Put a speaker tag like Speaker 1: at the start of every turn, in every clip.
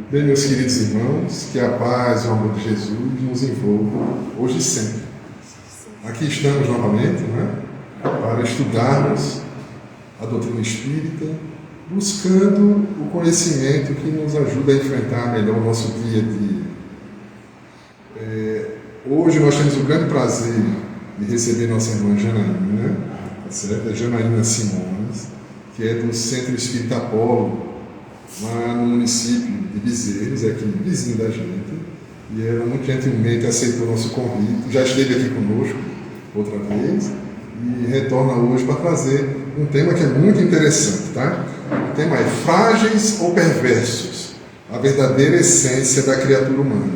Speaker 1: Bem, meus queridos irmãos, que a paz e o amor de Jesus nos envolvam hoje e sempre. Aqui estamos novamente, para estudarmos a doutrina espírita, buscando o conhecimento que nos ajuda a enfrentar melhor o nosso dia a dia. Hoje nós temos o grande prazer de receber nossa irmã Janaína, tá certo? A Janaína Simões, que é do Centro Espírita Apolo, lá no município de Bezerros, aqui vizinho da gente, e ela muito gentilmente aceitou o nosso convite, já esteve aqui conosco outra vez, e retorna hoje para trazer um tema que é muito interessante, tá? O tema é frágeis ou perversos, a verdadeira essência da criatura humana.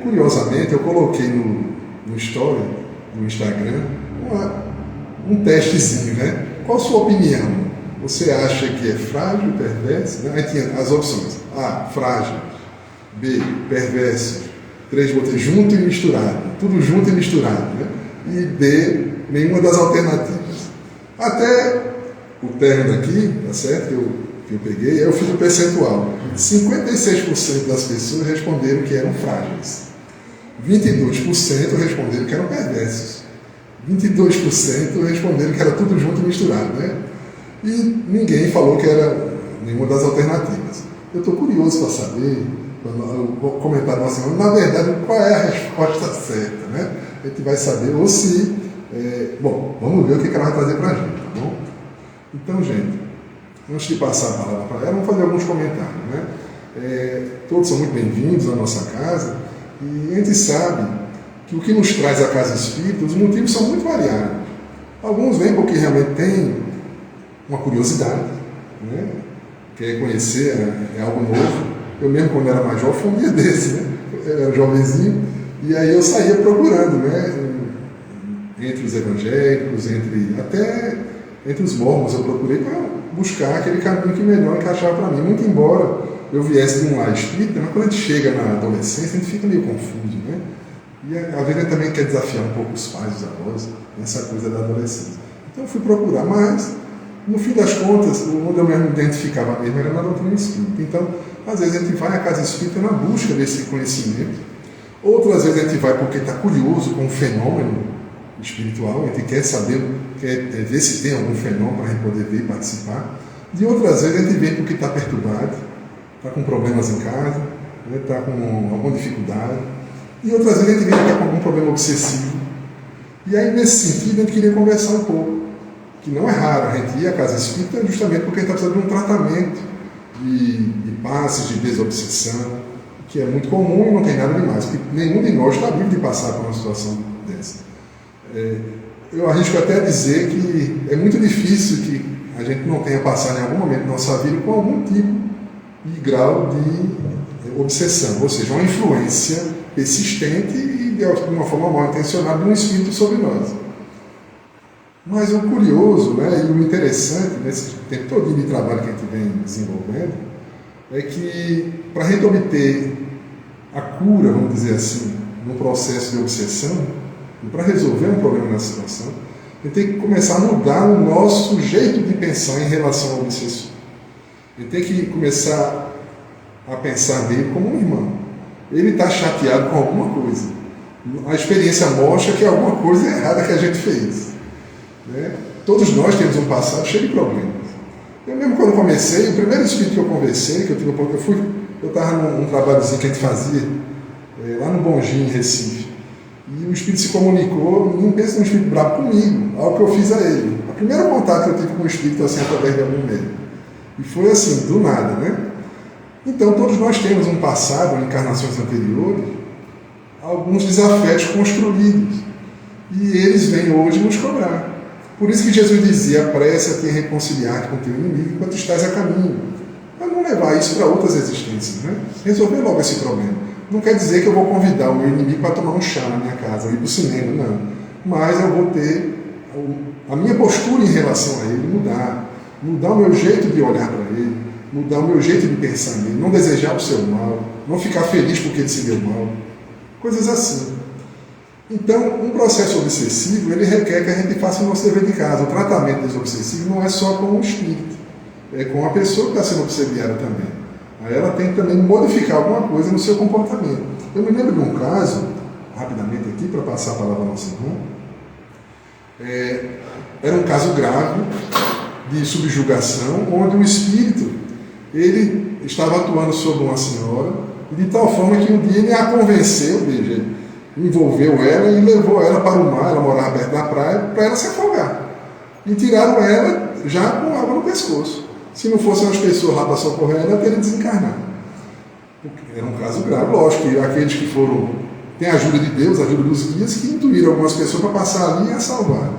Speaker 1: Curiosamente, eu coloquei no story, no Instagram, um testezinho, né? Qual a sua opinião? Você acha que é frágil, perverso? Aí tinha as opções. A, frágil. B, perverso. 3 botei junto e misturado. Tudo junto e misturado, né? E D, nenhuma das alternativas. Até o término aqui, tá certo? Que eu peguei, aí eu fiz o percentual. 56% das pessoas responderam que eram frágeis. 22% responderam que eram perversos. 22% responderam que era tudo junto e misturado, né? E ninguém falou que era nenhuma das alternativas. Eu estou curioso para saber, eu vou comentar na semana, na verdade, qual é a resposta certa, né? A gente vai saber, ou se... bom, vamos ver o que ela vai trazer para a gente, tá bom? Então, gente, antes de passar a palavra para ela, vamos fazer alguns comentários, né? Todos são muito bem-vindos à nossa casa, e a gente sabe que o que nos traz à casa espírita, os motivos são muito variados. Alguns vêm porque realmente tem uma curiosidade, né? Quer conhecer, é algo novo. Eu mesmo, quando era mais jovem, foi um dia desse, né? Eu era jovenzinho, e aí eu saía procurando, né? Entre os evangélicos, até entre os mormons, eu procurei para buscar aquele caminho que melhor encaixava para mim. Muito embora eu viesse de um lar espírita, mas quando a gente chega na adolescência, a gente fica meio confuso, né? E às vezes a gente também quer desafiar um pouco os pais, os avós, nessa coisa da adolescência. Então eu fui procurar, mas no fim das contas, onde eu mesmo me identificava mesmo era na doutrina espírita. Então, às vezes a gente vai à casa espírita na busca desse conhecimento, outras vezes a gente vai porque está curioso com um fenômeno espiritual, a gente quer saber, quer ver se tem algum fenômeno para a gente poder ver e participar. De outras vezes a gente vem porque está perturbado, está com problemas em casa, está com alguma dificuldade. E outras vezes a gente vem porque está com algum problema obsessivo. E aí, nesse sentido, a gente queria conversar um pouco. Que não é raro a gente ir à casa espírita justamente porque a gente está precisando de um tratamento de passes, de desobsessão, que é muito comum e não tem nada demais, porque nenhum de nós está livre de passar por uma situação dessa. Eu arrisco até a dizer que é muito difícil que a gente não tenha passado em algum momento da nossa vida com algum tipo de grau de obsessão, ou seja, uma influência persistente e de uma forma mal intencionada de um espírito sobre nós. Mas o curioso, né, e o interessante nesse tempo todo de trabalho que a gente vem desenvolvendo é que para a gente obter a cura, vamos dizer assim, no processo de obsessão, e para resolver um problema na situação, a gente tem que começar a mudar o nosso jeito de pensar em relação ao obsessor. A gente tem que começar a pensar nele como um irmão. Ele está chateado com alguma coisa. A experiência mostra que é alguma coisa errada que a gente fez. Né? Todos nós temos um passado cheio de problemas. Eu mesmo quando comecei, o primeiro espírito que eu conversei, eu estava num trabalhozinho que a gente fazia lá no Bonjim, em Recife, e o espírito se comunicou, não pensa num espírito bravo comigo, algo que eu fiz a ele. O primeiro contato que eu tive com o espírito assim, através de algum meio. E foi assim, do nada, né? Então todos nós temos um passado, em encarnações anteriores, alguns desafetos construídos, e eles vêm hoje nos cobrar. Por isso que Jesus dizia, apressa-te em reconciliar-te com o teu inimigo enquanto estás a caminho. Para não levar isso para outras existências, né? Resolver logo esse problema. Não quer dizer que eu vou convidar o meu inimigo para tomar um chá na minha casa, ou ir para o cinema, não. Mas eu vou ter a minha postura em relação a ele mudar o meu jeito de olhar para ele, mudar o meu jeito de pensar nele, não desejar o seu mal, não ficar feliz porque ele se deu mal. Coisas assim. Então, um processo obsessivo, ele requer que a gente faça o nosso dever de casa. O tratamento desobsessivo não é só com o espírito, é com a pessoa que está sendo obsediada também. Aí ela tem que também modificar alguma coisa no seu comportamento. Eu me lembro de um caso, rapidamente aqui, para passar a palavra ao nosso irmão. Era um caso grave de subjugação, onde o espírito ele estava atuando sobre uma senhora, de tal forma que um dia ele a convenceu, veja, envolveu ela e levou ela para o mar, ela morava perto da praia, para ela se afogar. E tiraram ela já com água no pescoço. Se não fossem as pessoas lá para socorrer ela, ela teria desencarnado. Era um caso grave. Lógico que aqueles que foram, tem a ajuda de Deus, a ajuda dos guias, que intuíram algumas pessoas para passar ali e a salvar.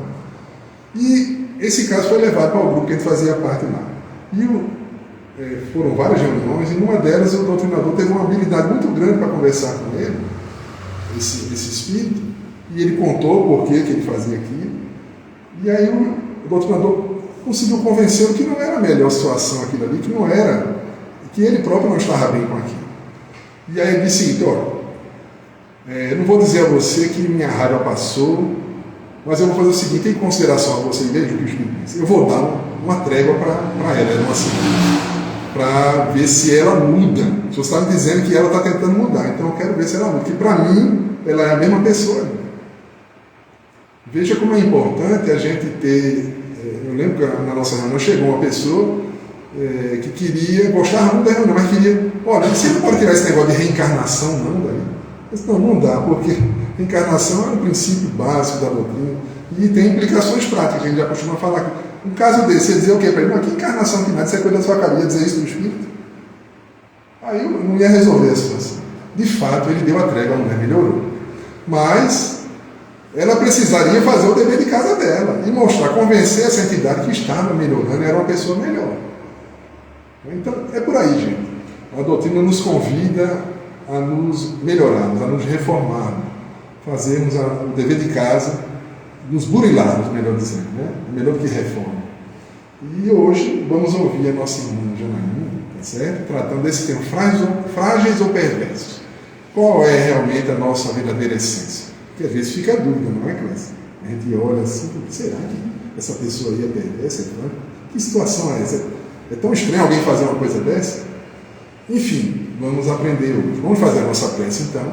Speaker 1: E esse caso foi levado para o grupo que a gente fazia parte lá. E foram várias reuniões, e numa delas o doutrinador teve uma habilidade muito grande para conversar com ele, esse espírito, e ele contou o porquê que ele fazia aquilo. E aí o doutrinador conseguiu convencê-lo que não era a melhor situação aquilo ali, que não era, que ele próprio não estava bem com aquilo. E aí ele disse o seguinte: olha, eu não vou dizer a você que minha raiva passou, mas eu vou fazer o seguinte, em consideração a você, veja o que o Espírito disse, eu vou dar uma trégua para ela, para ver se ela muda. Se você está me dizendo que ela está tentando mudar, então eu quero ver se ela muda, porque para mim ela é a mesma pessoa. Veja como é importante a gente ter. Eu lembro que na nossa reunião chegou uma pessoa que queria, gostava muito da reunião, mas queria, olha, você não pode tirar esse negócio de reencarnação, não, daí? Eu disse, não dá, porque reencarnação é um princípio básico da doutrina e tem implicações práticas, a gente já costuma falar aqui. Um caso desse, você dizer o quê para ele? Não, que encarnação que nada, você cuida da sua cabeça, dizer isso do espírito? Aí eu não ia resolver a situação. De fato, ele deu a trégua, a mulher melhorou. Mas ela precisaria fazer o dever de casa dela e mostrar, convencer essa entidade que estava melhorando, era uma pessoa melhor. Então, é por aí, gente. A doutrina nos convida a nos melhorarmos, a nos reformarmos, fazermos o dever de casa, nos burilarmos, melhor dizendo, né? Melhor do que reforma. E hoje vamos ouvir a nossa irmã Janaína, tá certo? Tratando desse tema, frágeis ou perversos. Qual é realmente a nossa verdadeira essência? Porque às vezes fica a dúvida, não é, Clécia? A gente olha assim, será que essa pessoa aí é perversa? Que situação é essa? É tão estranho alguém fazer uma coisa dessa? Enfim, vamos aprender hoje. Vamos fazer a nossa prece então.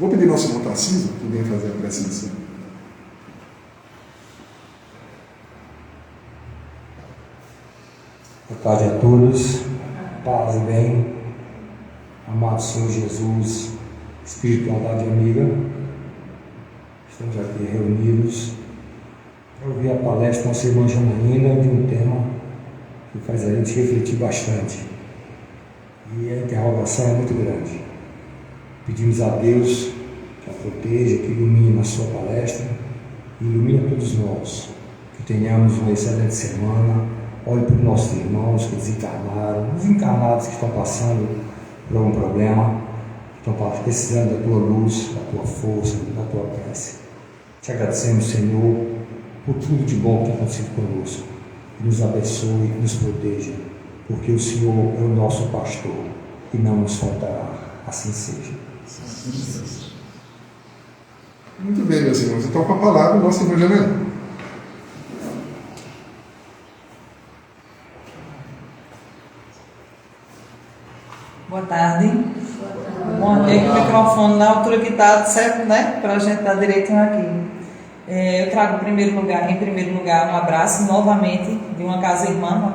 Speaker 1: Vou pedir ao nosso irmão Tarcísio que venha fazer a prece inicial.
Speaker 2: Boa tarde a todos, paz e bem, amado Senhor Jesus, espiritualidade amiga, estamos aqui reunidos para ouvir a palestra da nossa irmã Janaína de um tema que faz a gente refletir bastante, e a interrogação é muito grande. Pedimos a Deus que a proteja, que ilumine na sua palestra, e ilumine a todos nós, que tenhamos uma excelente semana. Olhe para os nossos irmãos que desencarnaram, os encarnados que estão passando por algum problema, que estão precisando da tua luz, da tua força, da tua prece. Te agradecemos, Senhor, por tudo de bom que tem acontecido conosco. Nos abençoe e nos proteja, porque o Senhor é o nosso pastor e não nos faltará. Assim seja.
Speaker 1: Muito bem, meus irmãos. Então, com a palavra, o nosso irmão Janaína.
Speaker 3: Boa tarde. Bom, aqui o microfone na altura que está, certo, né? Para a gente dar direitinho aqui. Eu trago em primeiro lugar, um abraço novamente de uma casa irmã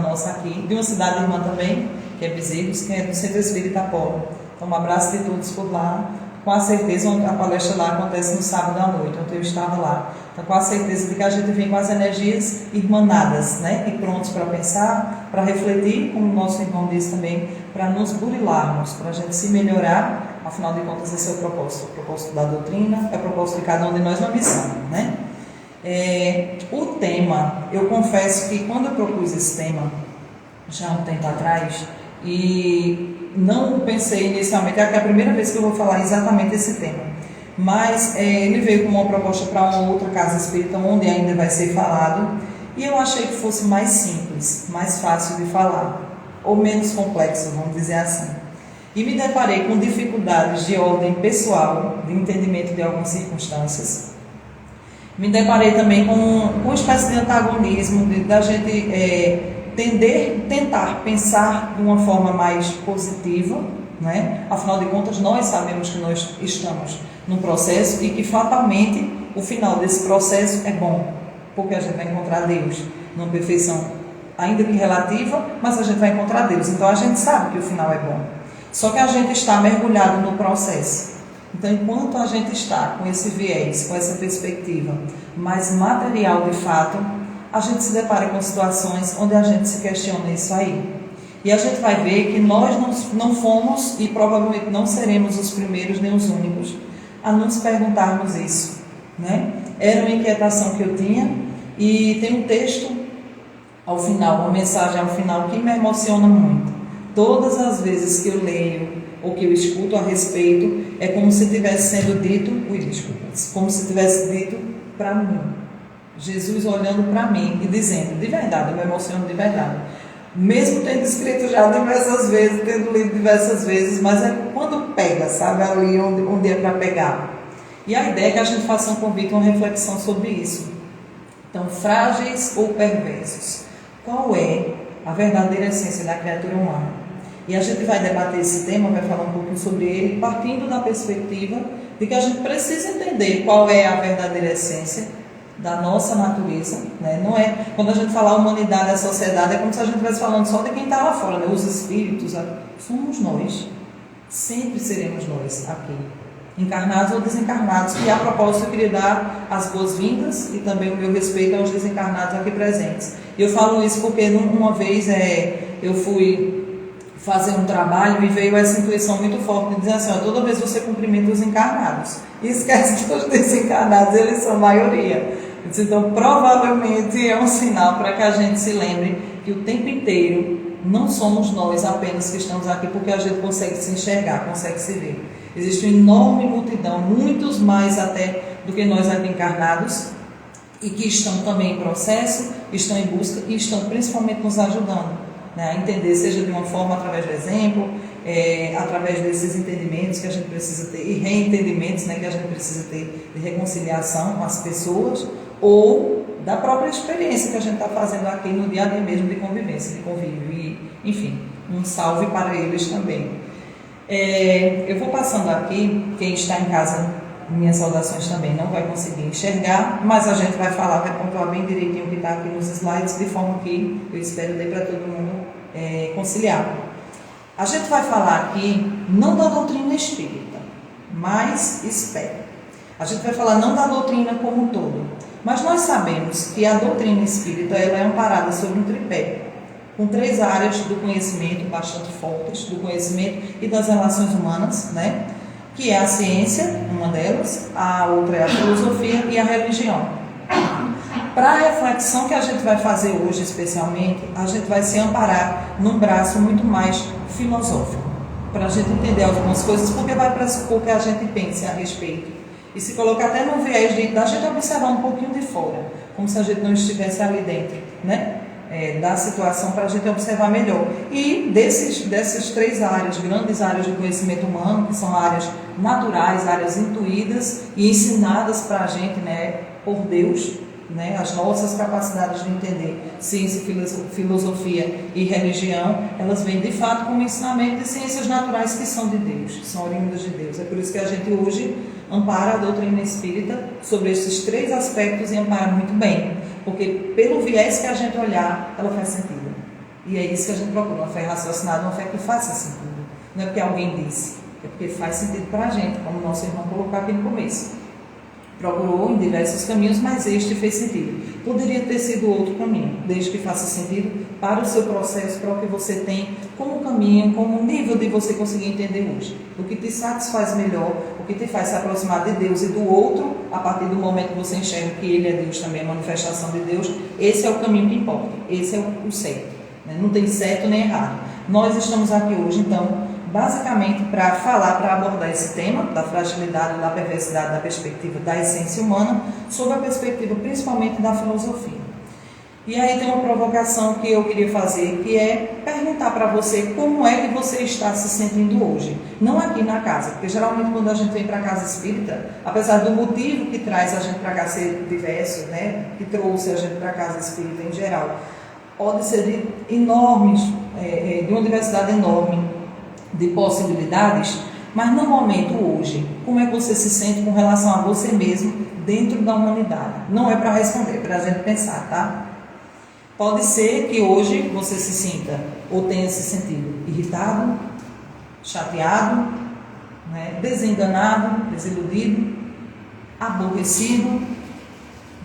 Speaker 3: nossa aqui, de uma cidade irmã também, que é Bezerros, que é do Centro Espírita Polo. Então, um abraço de todos por lá. Com a certeza, a palestra lá acontece no sábado à noite, onde eu estava lá. Então, com a certeza de que a gente vem com as energias irmanadas, né? E prontos para pensar, para refletir, como o nosso irmão disse também, para nos burilarmos, para a gente se melhorar. Afinal de contas, esse é o propósito da doutrina, é o propósito de cada um de nós na missão, né? O tema, eu confesso que quando eu propus esse tema, já há um tempo atrás, e não pensei inicialmente, é a primeira vez que eu vou falar exatamente esse tema, mas ele veio com uma proposta para uma outra casa espírita, onde ainda vai ser falado, e eu achei que fosse mais simples, mais fácil de falar, ou menos complexo, vamos dizer assim. E me deparei com dificuldades de ordem pessoal, de entendimento de algumas circunstâncias. Me deparei também com uma espécie de antagonismo, da gente tentar pensar de uma forma mais positiva, né? Afinal de contas, nós sabemos que nós estamos num processo e que fatalmente o final desse processo é bom, porque a gente vai encontrar Deus numa perfeição, ainda que relativa, mas a gente vai encontrar Deus. Então a gente sabe que o final é bom. Só que a gente está mergulhado no processo. Então, enquanto a gente está com esse viés, com essa perspectiva mais material de fato, a gente se depara com situações onde a gente se questiona isso aí. E a gente vai ver que nós não fomos e provavelmente não seremos os primeiros nem os únicos a nos perguntarmos isso, né? Era uma inquietação que eu tinha e tem um texto ao final, uma mensagem ao final que me emociona muito. Todas as vezes que eu leio ou que eu escuto a respeito, é como se tivesse sendo dito, como se tivesse dito para mim. Jesus olhando para mim e dizendo, de verdade, eu me emociono de verdade. Mesmo tendo escrito já diversas vezes, tendo lido diversas vezes, mas é quando pega, sabe, ali onde é para pegar. E a ideia é que a gente faça um convite, uma reflexão sobre isso. Então, frágeis ou perversos? Qual é a verdadeira essência da criatura humana? E a gente vai debater esse tema, vai falar um pouquinho sobre ele, partindo da perspectiva de que a gente precisa entender qual é a verdadeira essência da nossa natureza, né? Não é, quando a gente fala a humanidade, a sociedade, é como se a gente estivesse falando só de quem está lá fora, né? Os espíritos, somos nós, sempre seremos nós aqui, encarnados ou desencarnados. E a propósito eu queria dar as boas-vindas e também o meu respeito aos desencarnados aqui presentes. E eu falo isso porque uma vez eu fui fazer um trabalho e veio essa intuição muito forte de dizer assim, ó, toda vez você cumprimenta os encarnados e esquece que os desencarnados, eles são a maioria. Então provavelmente é um sinal para que a gente se lembre que o tempo inteiro não somos nós apenas que estamos aqui, porque a gente consegue se enxergar, consegue se ver. Existe uma enorme multidão, muitos mais até do que nós aqui encarnados, e que estão também em processo, estão em busca e estão principalmente nos ajudando, né, a entender, seja de uma forma através do exemplo, através desses entendimentos que a gente precisa ter, e reentendimentos, né, que a gente precisa ter de reconciliação com as pessoas, ou da própria experiência que a gente está fazendo aqui no dia a dia mesmo de convivência, de convívio, e, enfim, um salve para eles também. Eu vou passando aqui, quem está em casa, minhas saudações também não vai conseguir enxergar, mas a gente vai falar, vai pontuar bem direitinho o que está aqui nos slides, de forma que eu espero dar para todo mundo conciliar. A gente vai falar aqui não da doutrina espírita, mas espera. A gente vai falar não da doutrina como um todo, mas nós sabemos que a doutrina espírita ela é amparada sobre um tripé, com 3 áreas do conhecimento bastante fortes, do conhecimento e das relações humanas, né? Que é a ciência, uma delas, a outra é a filosofia e a religião. Para a reflexão que a gente vai fazer hoje, especialmente, a gente vai se amparar num braço muito mais filosófico, para a gente entender algumas coisas, porque vai pressupor que a gente pense a respeito e se colocar até no viés da gente observar um pouquinho de fora, como se a gente não estivesse ali dentro, né? Da situação, para a gente observar melhor. E dessas 3 áreas, grandes áreas de conhecimento humano, que são áreas naturais, áreas intuídas e ensinadas para a gente, né, por Deus, né, as nossas capacidades de entender ciência, filosofia e religião, elas vêm de fato como ensinamento de ciências naturais que são de Deus, que são oriundas de Deus. É por isso que a gente hoje ampara a doutrina espírita sobre esses 3 aspectos e ampara muito bem, porque pelo viés que a gente olhar, ela faz sentido. E é isso que a gente procura, uma fé raciocinada, uma fé que faça sentido. Não é porque alguém disse, é porque faz sentido para a gente, como o nosso irmão colocou aqui no começo. Procurou em diversos caminhos, mas este fez sentido. Poderia ter sido outro caminho, desde que faça sentido para o seu processo, para o que você tem como caminho, como nível de você conseguir entender hoje. O que te satisfaz melhor, o que te faz se aproximar de Deus e do outro, a partir do momento que você enxerga que Ele é Deus também, a manifestação de Deus, esse é o caminho que importa, esse é o certo, né? Não tem certo nem errado. Nós estamos aqui hoje, então, basicamente para falar, para abordar esse tema da fragilidade, da perversidade, da perspectiva da essência humana, sob a perspectiva principalmente da filosofia. E aí tem uma provocação que eu queria fazer, que é perguntar para você como é que você está se sentindo hoje. Não aqui na casa, porque geralmente quando a gente vem para a casa espírita, apesar do motivo que traz a gente para cá ser diverso, né, que trouxe a gente para a casa espírita em geral, pode ser de enormes, de uma diversidade enorme de possibilidades, mas no momento hoje, como é que você se sente com relação a você mesmo dentro da humanidade? Não é para responder, é para a gente pensar, tá? Pode ser que hoje você se sinta ou tenha se sentido irritado, chateado, né, desenganado, desiludido, aborrecido,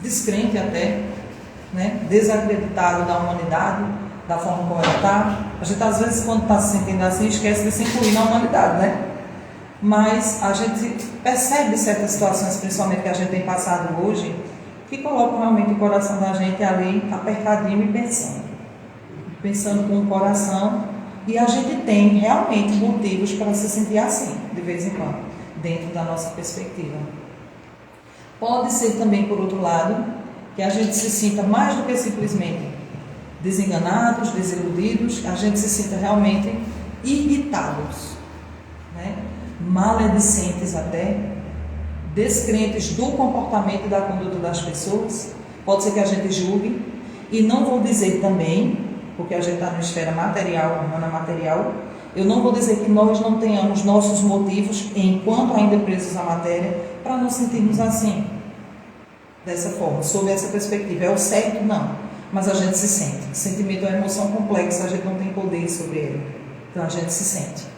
Speaker 3: descrente até, né, desacreditado da humanidade, da forma como ela está. A gente às vezes, quando está se sentindo assim, esquece de se incluir na humanidade, né? Mas a gente percebe certas situações, principalmente que a gente tem passado hoje, que colocam realmente o coração da gente ali apertadinho e pensando com o coração, e a gente tem realmente motivos para se sentir assim, de vez em quando, dentro da nossa perspectiva. Pode ser também, por outro lado, que a gente se sinta mais do que simplesmente desenganados, desiludidos, a gente se sinta realmente irritados, né? Maledicentes até, descrentes do comportamento e da conduta das pessoas. Pode ser que a gente julgue, e não vou dizer também, porque a gente está na esfera material, humana material, eu não vou dizer que nós não tenhamos nossos motivos, enquanto ainda presos à matéria, para nos sentirmos assim, dessa forma, sob essa perspectiva. É o certo? Não, mas a gente se sente. O sentimento é uma emoção complexa, a gente não tem poder sobre ele, então a gente se sente.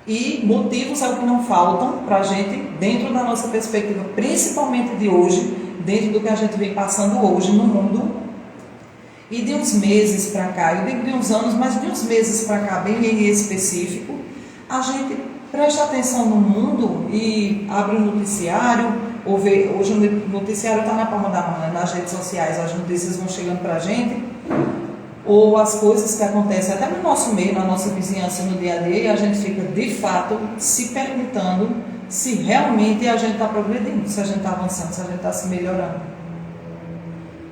Speaker 3: E motivos é o que não faltam para a gente, dentro da nossa perspectiva, principalmente de hoje, dentro do que a gente vem passando hoje no mundo. E de uns meses para cá, eu digo de uns anos, mas de uns meses para cá, bem em específico, a gente presta atenção no mundo e abre um noticiário, ou vê, hoje o noticiário está na palma da mão, né? Nas redes sociais, as notícias vão chegando para a gente, ou as coisas que acontecem até no nosso meio, na nossa vizinhança, no dia a dia, e a gente fica, de fato, se perguntando se realmente a gente está progredindo, se a gente está avançando, se a gente está se melhorando.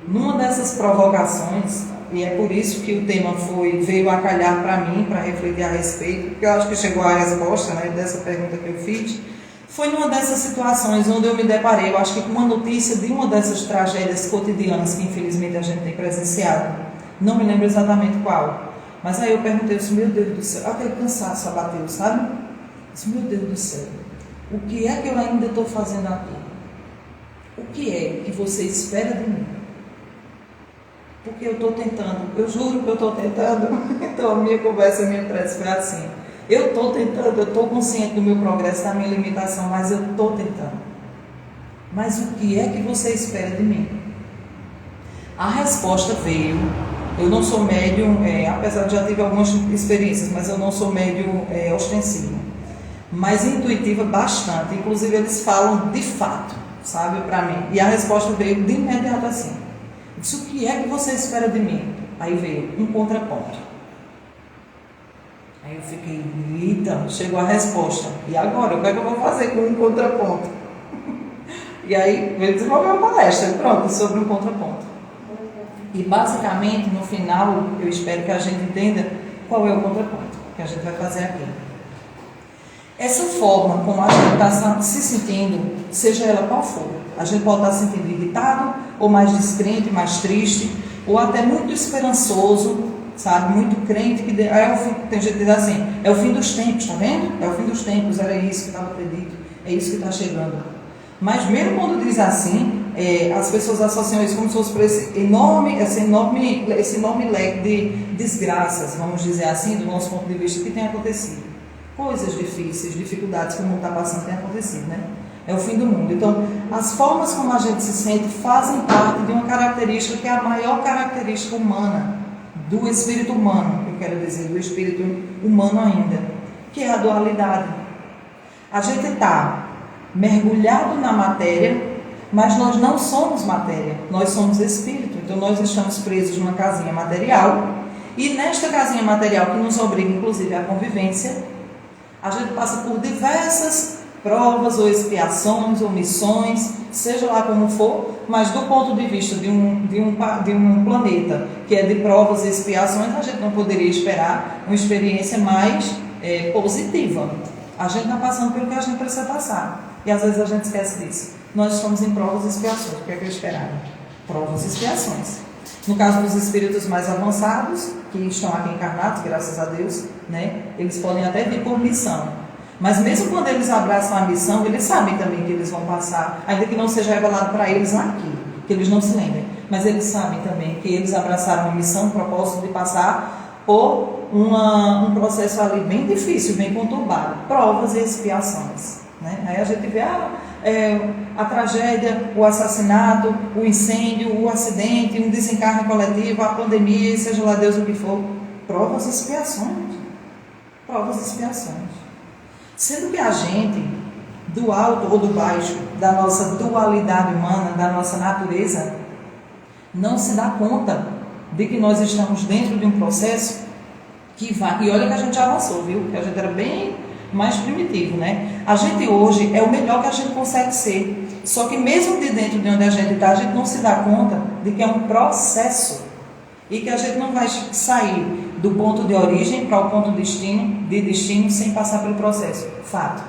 Speaker 3: Numa dessas provocações, e é por isso que o tema veio a calhar para mim, para refletir a respeito, porque eu acho que chegou a resposta, né, dessa pergunta que eu fiz, foi numa dessas situações onde eu me deparei, eu acho que com uma notícia de uma dessas tragédias cotidianas que infelizmente a gente tem presenciado. Não me lembro exatamente qual, mas aí eu perguntei assim, meu Deus do céu, aquele cansaço abateu, sabe? Eu disse, meu Deus do céu, o que é que eu ainda estou fazendo aqui? O que é que você espera de mim? Porque eu estou tentando, eu juro que eu estou tentando. Então a minha conversa, a minha prece foi assim, eu estou tentando, eu estou consciente do meu progresso, da minha limitação, mas eu estou tentando. Mas o que é que você espera de mim? A resposta veio. Eu não sou médium, apesar de já tive algumas experiências, mas eu não sou médium ostensivo, mas intuitiva bastante. Inclusive eles falam de fato, sabe, para mim. E a resposta veio de imediato assim. Eu disse, o que é que você espera de mim? Aí veio um contraponto. Aí eu fiquei, eita, chegou a resposta. E agora, o que é que eu vou fazer com um contraponto? E aí veio desenvolver uma palestra, pronto, sobre um contraponto. E basicamente, no final, eu espero que a gente entenda qual é o contraponto que a gente vai fazer aqui. Essa forma como a gente está se sentindo, seja ela qual for, a gente pode estar se sentindo irritado, ou mais descrente, mais triste, ou até muito esperançoso, sabe, muito crente, que tem gente que diz assim, é o fim dos tempos, tá vendo? É o fim dos tempos, era isso que estava predito, é isso que está chegando. Mas mesmo quando diz assim, as pessoas associam isso como se fosse para esse enorme leque de desgraças, vamos dizer assim, do nosso ponto de vista, que tem acontecido. Coisas difíceis, dificuldades que o mundo está passando tem acontecido, né? É o fim do mundo. Então, as formas como a gente se sente fazem parte de uma característica que é a maior característica humana, do espírito humano, eu quero dizer, do espírito humano ainda, que é a dualidade. A gente está mergulhado na matéria, mas nós não somos matéria, nós somos espírito. Então nós estamos presos numa casinha material, e nesta casinha material que nos obriga inclusive à convivência, a gente passa por diversas provas ou expiações ou missões, seja lá como for, mas do ponto de vista de um planeta que é de provas e expiações, a gente não poderia esperar uma experiência mais positiva. A gente está passando pelo que a gente precisa passar. E às vezes a gente esquece disso. Nós estamos em provas e expiações. O que é que eu esperava? Provas e expiações. No caso dos espíritos mais avançados, que estão aqui encarnados, graças a Deus, né, eles podem até vir por missão. Mas mesmo quando eles abraçam a missão, eles sabem também que eles vão passar, ainda que não seja revelado para eles aqui, que eles não se lembrem. Mas eles sabem também que eles abraçaram a missão, o propósito de passar por um processo ali bem difícil, bem conturbado, provas e expiações, né? Aí a gente vê a tragédia, o assassinato, o incêndio, o acidente, um desencarne coletivo, a pandemia, seja lá Deus o que for, provas e expiações. Provas e expiações. Sendo que a gente, do alto ou do baixo, da nossa dualidade humana, da nossa natureza, não se dá conta de que nós estamos dentro de um processo que vai... E olha que a gente já avançou, viu? Que a gente era bem mais primitivo, né? A gente hoje é o melhor que a gente consegue ser. Só que mesmo de dentro de onde a gente está, a gente não se dá conta de que é um processo. E que a gente não vai sair do ponto de origem para o ponto de destino sem passar pelo processo. Fato.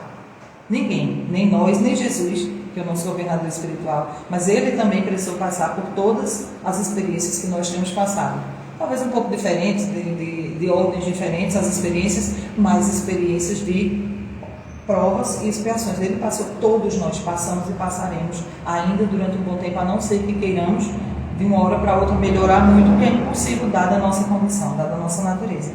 Speaker 3: Ninguém, nem nós, nem Jesus, que é o nosso governador espiritual, mas ele também precisou passar por todas as experiências que nós temos passado. Talvez um pouco diferentes, de ordens diferentes, as experiências, mas experiências de provas e expiações. Ele passou, todos nós passamos e passaremos ainda durante um bom tempo, a não ser que queiramos de uma hora para outra melhorar muito, que é impossível dada a nossa condição, dada a nossa natureza.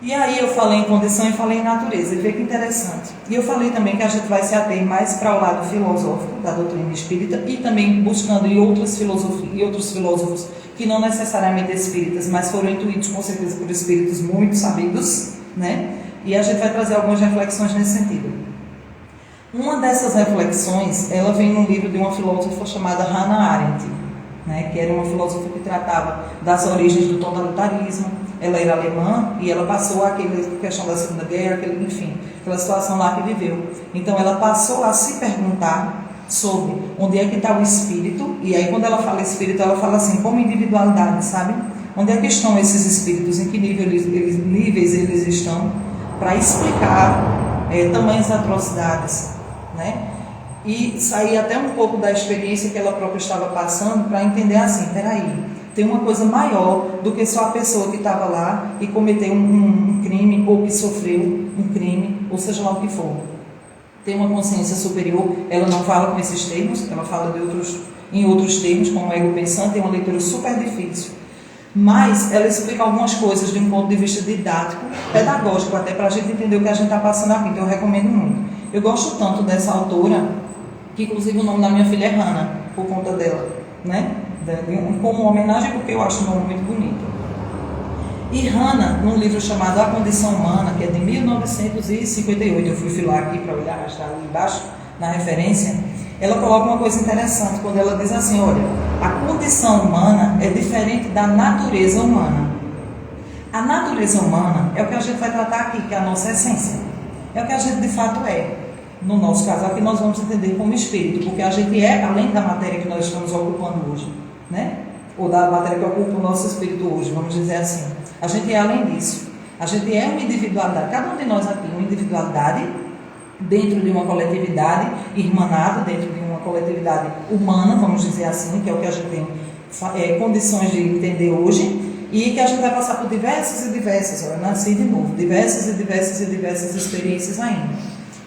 Speaker 3: E aí eu falei em condição e falei em natureza, e vê que interessante. E eu falei também que a gente vai se ater mais para o lado filosófico da doutrina espírita e também buscando em outras filosofias e outros filósofos que não necessariamente espíritas, mas foram intuídos com certeza por espíritos muito sabidos, né? E a gente vai trazer algumas reflexões nesse sentido. Uma dessas reflexões, ela vem num livro de uma filósofa chamada Hannah Arendt, né? Que era uma filósofa que tratava das origens do totalitarismo. Ela era alemã e ela passou aquela questão da Segunda Guerra, enfim, aquela situação lá que viveu. Então ela passou a se perguntar sobre onde é que está o espírito, e aí quando ela fala espírito, ela fala assim, como individualidade, sabe? Onde é que estão esses espíritos, em que níveis eles estão, para explicar tamanhas atrocidades, né? E sair até um pouco da experiência que ela própria estava passando, para entender assim, peraí, tem uma coisa maior do que só a pessoa que estava lá e cometeu um crime, ou que sofreu um crime, ou seja lá o que for. Tem uma consciência superior, ela não fala com esses termos, ela fala em outros termos, como ego pensante, tem uma leitura super difícil. Mas ela explica algumas coisas de um ponto de vista didático, pedagógico, até para a gente entender o que a gente está passando aqui, então eu recomendo muito. Eu gosto tanto dessa autora, que inclusive o nome da minha filha é Hannah, por conta dela, né? Como homenagem, porque eu acho o nome muito bonito. E Hannah, num livro chamado A Condição Humana, que é de 1958, eu fui filar aqui para olhar, mas está ali embaixo, na referência, ela coloca uma coisa interessante, quando ela diz assim, olha, a condição humana é diferente da natureza humana. A natureza humana é o que a gente vai tratar aqui, que é a nossa essência. É o que a gente de fato é. No nosso caso aqui nós vamos entender como espírito, porque a gente é além da matéria que nós estamos ocupando hoje, né? Ou da matéria que ocupa o nosso espírito hoje, vamos dizer assim. A gente é além disso. A gente é uma individualidade, cada um de nós aqui, uma individualidade dentro de uma coletividade irmanada, dentro de uma coletividade humana, vamos dizer assim, que é o que a gente tem condições de entender hoje, e que a gente vai passar por diversas e diversas, eu nasci de novo, diversas e diversas e diversas experiências ainda.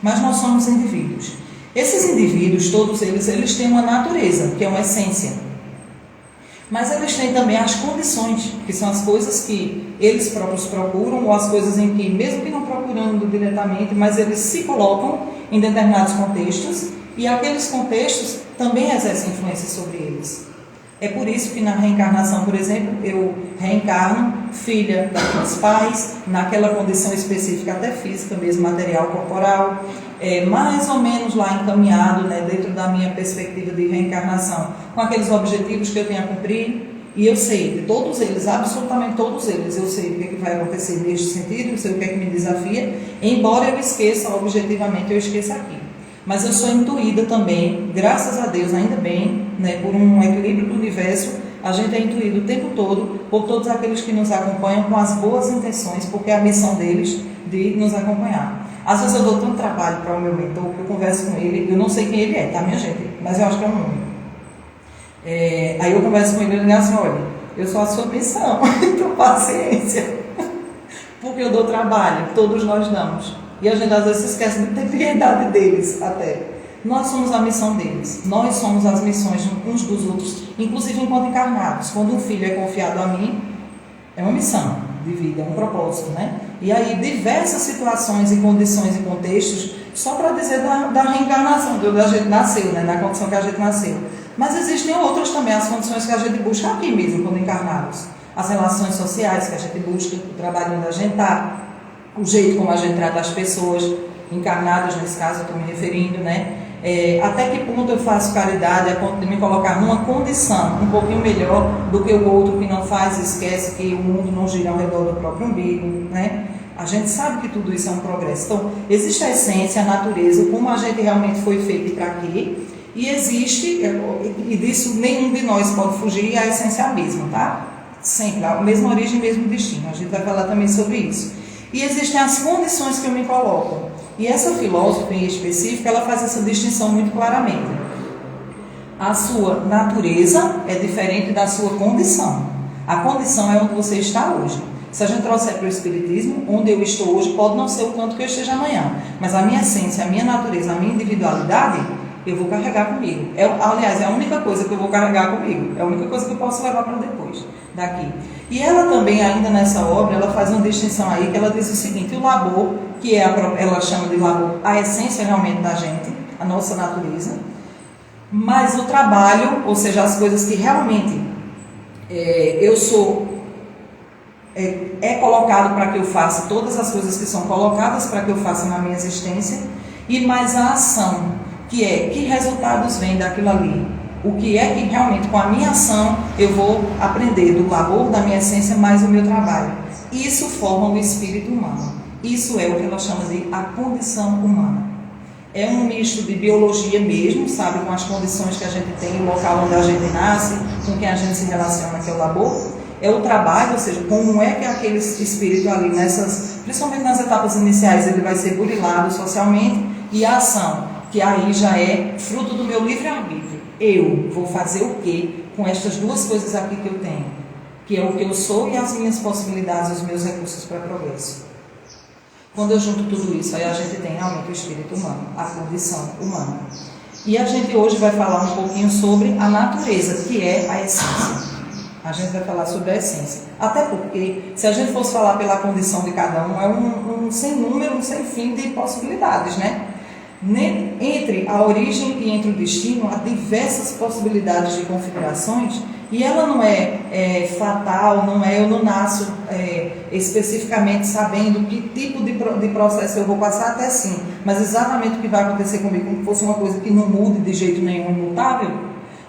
Speaker 3: Mas nós somos indivíduos. Esses indivíduos, todos eles têm uma natureza, que é uma essência. Mas eles têm também as condições, que são as coisas que eles próprios procuram, ou as coisas em que, mesmo que não procurando diretamente, mas eles se colocam em determinados contextos, e aqueles contextos também exercem influência sobre eles. É por isso que na reencarnação, por exemplo, eu reencarno filha daqueles pais, naquela condição específica, até física mesmo, material, corporal, mais ou menos lá encaminhado, né, dentro da minha perspectiva de reencarnação, com aqueles objetivos que eu tenho a cumprir, e eu sei de todos eles, absolutamente todos eles, eu sei o que vai acontecer neste sentido, eu sei o que é que me desafia, embora eu esqueça, objetivamente eu esqueça aqui. Mas eu sou intuída também, graças a Deus, ainda bem, né, por um equilíbrio do universo, a gente é intuído o tempo todo por todos aqueles que nos acompanham com as boas intenções, porque é a missão deles de nos acompanhar. Às vezes eu dou tanto trabalho para o meu mentor, que eu converso com ele, eu não sei quem ele é, tá, minha gente? Mas eu acho que é um homem. Aí eu converso com ele e ele diz assim, olha, eu sou a sua missão, então paciência. Porque eu dou trabalho, todos nós damos. E a gente às vezes esquece de ter piedade deles até. Nós somos a missão deles, nós somos as missões uns dos outros, inclusive enquanto encarnados. Quando um filho é confiado a mim, é uma missão de vida, é um propósito, né? E aí diversas situações e condições e contextos, só para dizer da reencarnação, de onde a gente nasceu, né? Na condição que a gente nasceu. Mas existem outras também, as condições que a gente busca aqui mesmo, quando encarnados. As relações sociais que a gente busca, o trabalho onde a gente está, o jeito como a gente trata as pessoas encarnadas, nesse caso eu estou me referindo, né? Até que ponto eu faço caridade a ponto de me colocar numa condição um pouquinho melhor do que o outro que não faz e esquece que o mundo não gira ao redor do próprio umbigo, né? A gente sabe que tudo isso é um progresso. Então, existe a essência, a natureza, como a gente realmente foi feito e para quê, e existe, e disso nenhum de nós pode fugir, a essência mesma, tá? Sempre, a mesma origem, mesmo destino. A gente vai falar também sobre isso. E existem as condições que eu me coloco. E essa filósofa em específico, ela faz essa distinção muito claramente. A sua natureza é diferente da sua condição. A condição é onde você está hoje. Se a gente trouxer para o Espiritismo, onde eu estou hoje pode não ser o canto que eu esteja amanhã. Mas a minha essência, a minha natureza, a minha individualidade, eu vou carregar comigo. Aliás, é a única coisa que eu vou carregar comigo. É a única coisa que eu posso levar para depois, daqui. E ela também, ainda nessa obra, ela faz uma distinção aí, que ela diz o seguinte: o labor, que ela chama de labor, a essência realmente da gente, a nossa natureza, mas o trabalho, ou seja, as coisas que realmente eu sou, é colocado para que eu faça, todas as coisas que são colocadas para que eu faça na minha existência, e mais a ação, que resultados vêm daquilo ali. O que é que realmente com a minha ação eu vou aprender do labor da minha essência mais o meu trabalho. Isso forma o espírito humano. Isso é o que ela chama de a condição humana. É um misto de biologia mesmo, sabe, com as condições que a gente tem, o local onde a gente nasce, com quem a gente se relaciona, que é o labor. É o trabalho, ou seja, como é que aquele espírito ali, principalmente nas etapas iniciais, ele vai ser burilado socialmente, e a ação, que aí já é fruto do meu livre-arbítrio. Eu vou fazer o quê com estas duas coisas aqui que eu tenho? Que é o que eu sou e as minhas possibilidades, os meus recursos para progresso. Quando eu junto tudo isso, aí a gente tem realmente o espírito humano, a condição humana. E a gente hoje vai falar um pouquinho sobre a natureza, que é a essência. A gente vai falar sobre a essência. Até porque, se a gente fosse falar pela condição de cada um, é um sem número, um sem fim de possibilidades, né? Entre a origem e entre o destino, há diversas possibilidades de configurações, e ela não é fatal, eu não nasço especificamente sabendo que tipo de processo eu vou passar, até sim, mas exatamente o que vai acontecer comigo, como se fosse uma coisa que não mude de jeito nenhum, imutável,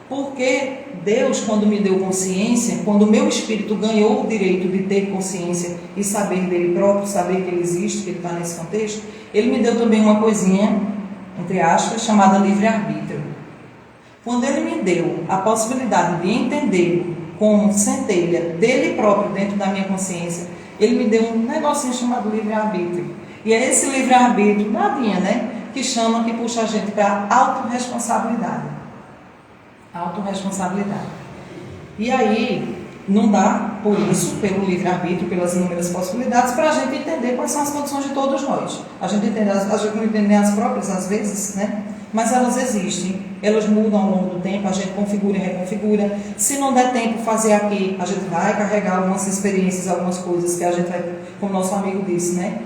Speaker 3: porque Deus, quando me deu consciência, quando o meu espírito ganhou o direito de ter consciência e saber dele próprio, saber que ele existe, que ele está nesse contexto, ele me deu também uma coisinha, entre aspas, chamada livre-arbítrio. Quando ele me deu a possibilidade de entender como centelha dele próprio dentro da minha consciência, ele me deu um negocinho chamado livre-arbítrio. E é esse livre-arbítrio, nadinha, né? Que puxa a gente para a autorresponsabilidade. Autorresponsabilidade. E aí, não dá, por isso, pelo livre-arbítrio, pelas inúmeras possibilidades, para a gente entender quais são as condições de todos nós. A gente não entende as próprias, às vezes, né? Mas elas existem, elas mudam ao longo do tempo, a gente configura e reconfigura. Se não der tempo fazer aqui, a gente vai carregar algumas experiências, algumas coisas que a gente vai, como nosso amigo disse, né?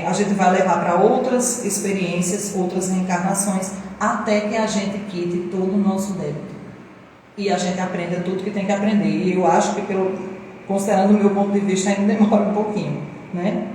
Speaker 3: A gente vai levar para outras experiências, outras reencarnações, até que a gente quite todo o nosso débito. E a gente aprenda tudo que tem que aprender. E eu acho que, considerando o meu ponto de vista, ainda demora um pouquinho, né?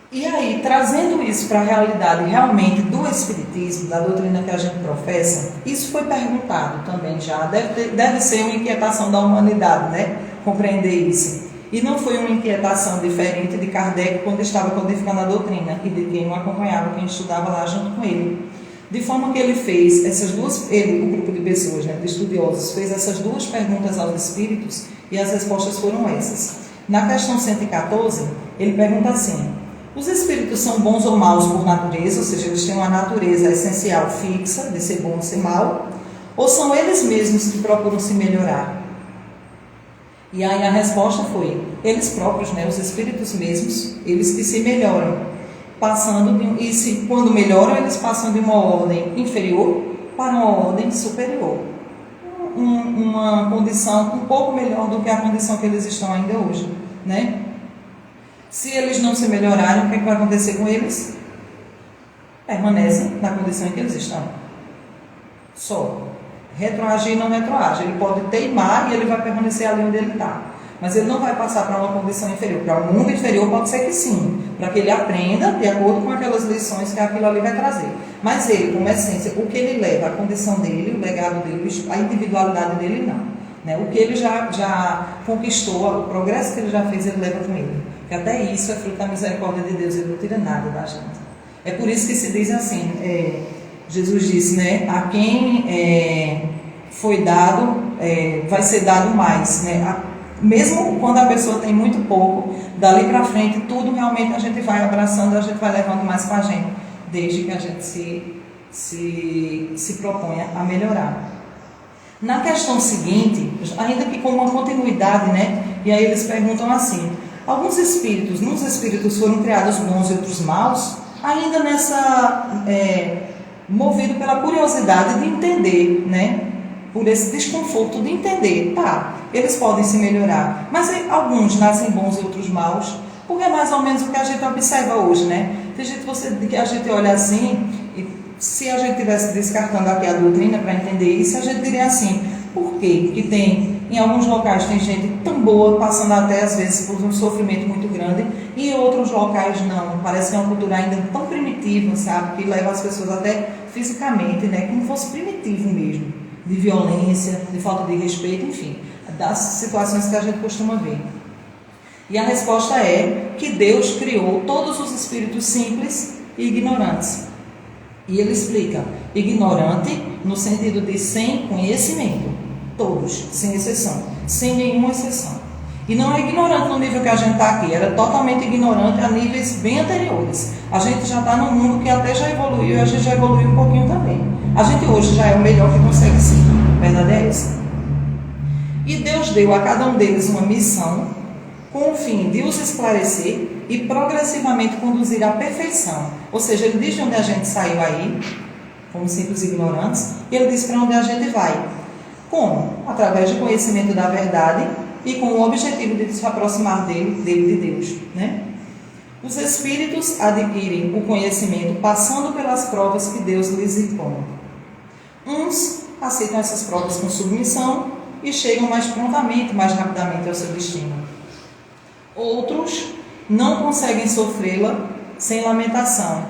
Speaker 3: E aí, trazendo isso para a realidade realmente do Espiritismo, da doutrina que a gente professa, isso foi perguntado também já. Deve ser uma inquietação da humanidade, né? Compreender isso. E não foi uma inquietação diferente de Kardec quando estava codificando a doutrina, e de quem o acompanhava, quem estudava lá junto com ele. De forma que ele fez o grupo de pessoas, né, de estudiosos, fez essas duas perguntas aos espíritos e as respostas foram essas. Na questão 114, ele pergunta assim: os espíritos são bons ou maus por natureza, ou seja, eles têm uma natureza essencial fixa, de ser bom ou ser mau, ou são eles mesmos que procuram se melhorar? E aí a resposta foi, eles próprios, né, os espíritos mesmos, eles que se melhoram, quando melhoram, eles passam de uma ordem inferior para uma ordem superior. Uma condição um pouco melhor do que a condição que eles estão ainda hoje, né? Se eles não se melhorarem, o que vai acontecer com eles? Permanecem na condição em que eles estão. Só. Retroagir não retroage. Ele pode teimar e ele vai permanecer ali onde ele está. Mas ele não vai passar para uma condição inferior. Para o mundo inferior pode ser que sim. Para que ele aprenda de acordo com aquelas lições que aquilo ali vai trazer. Mas ele, como essência, o que ele leva, a condição dele, o legado dele, a individualidade dele, não. Né? O que ele já conquistou, o progresso que ele já fez, ele leva com ele. Porque até isso é fruto da misericórdia de Deus. Ele não tira nada da gente. É por isso que se diz assim, Jesus disse, né? A quem foi dado, vai ser dado mais, né? Mesmo quando a pessoa tem muito pouco, dali para frente, tudo realmente a gente vai abraçando, a gente vai levando mais com a gente, desde que a gente se proponha a melhorar. Na questão seguinte, ainda que com uma continuidade, né? E aí eles perguntam assim, alguns espíritos, uns espíritos foram criados bons e outros maus, ainda movido pela curiosidade de entender, né? Por esse desconforto de entender, tá, eles podem se melhorar, mas alguns nascem bons e outros maus, porque é mais ou menos o que a gente observa hoje, né? Tem gente que a gente olha assim, e se a gente estivesse descartando aqui a doutrina para entender isso, a gente diria assim, por quê? Porque em alguns locais tem gente tão boa, passando até às vezes por um sofrimento muito grande, e em outros locais não, parece que é uma cultura ainda tão primitiva, sabe, que leva as pessoas até fisicamente, né, como se fosse primitivo mesmo, de violência, de falta de respeito, enfim, das situações que a gente costuma ver. E a resposta é que Deus criou todos os espíritos simples e ignorantes. E ele explica, ignorante no sentido de sem conhecimento, todos, sem exceção, sem nenhuma exceção. E não é ignorante no nível que a gente está aqui, era totalmente ignorante a níveis bem anteriores. A gente já está num mundo que até já evoluiu e a gente já evoluiu um pouquinho também. A gente hoje já é o melhor que consegue ser, a verdade é essa. E Deus deu a cada um deles uma missão com o fim de os esclarecer e progressivamente conduzir à perfeição. Ou seja, ele diz de onde a gente saiu aí, como simples ignorantes, e ele diz para onde a gente vai. Como? Através do conhecimento da verdade e com o objetivo de se aproximar dele de Deus, né? Os espíritos adquirem o conhecimento passando pelas provas que Deus lhes impõe. Uns aceitam essas provas com submissão e chegam mais prontamente, mais rapidamente ao seu destino. Outros não conseguem sofrê-la sem lamentação.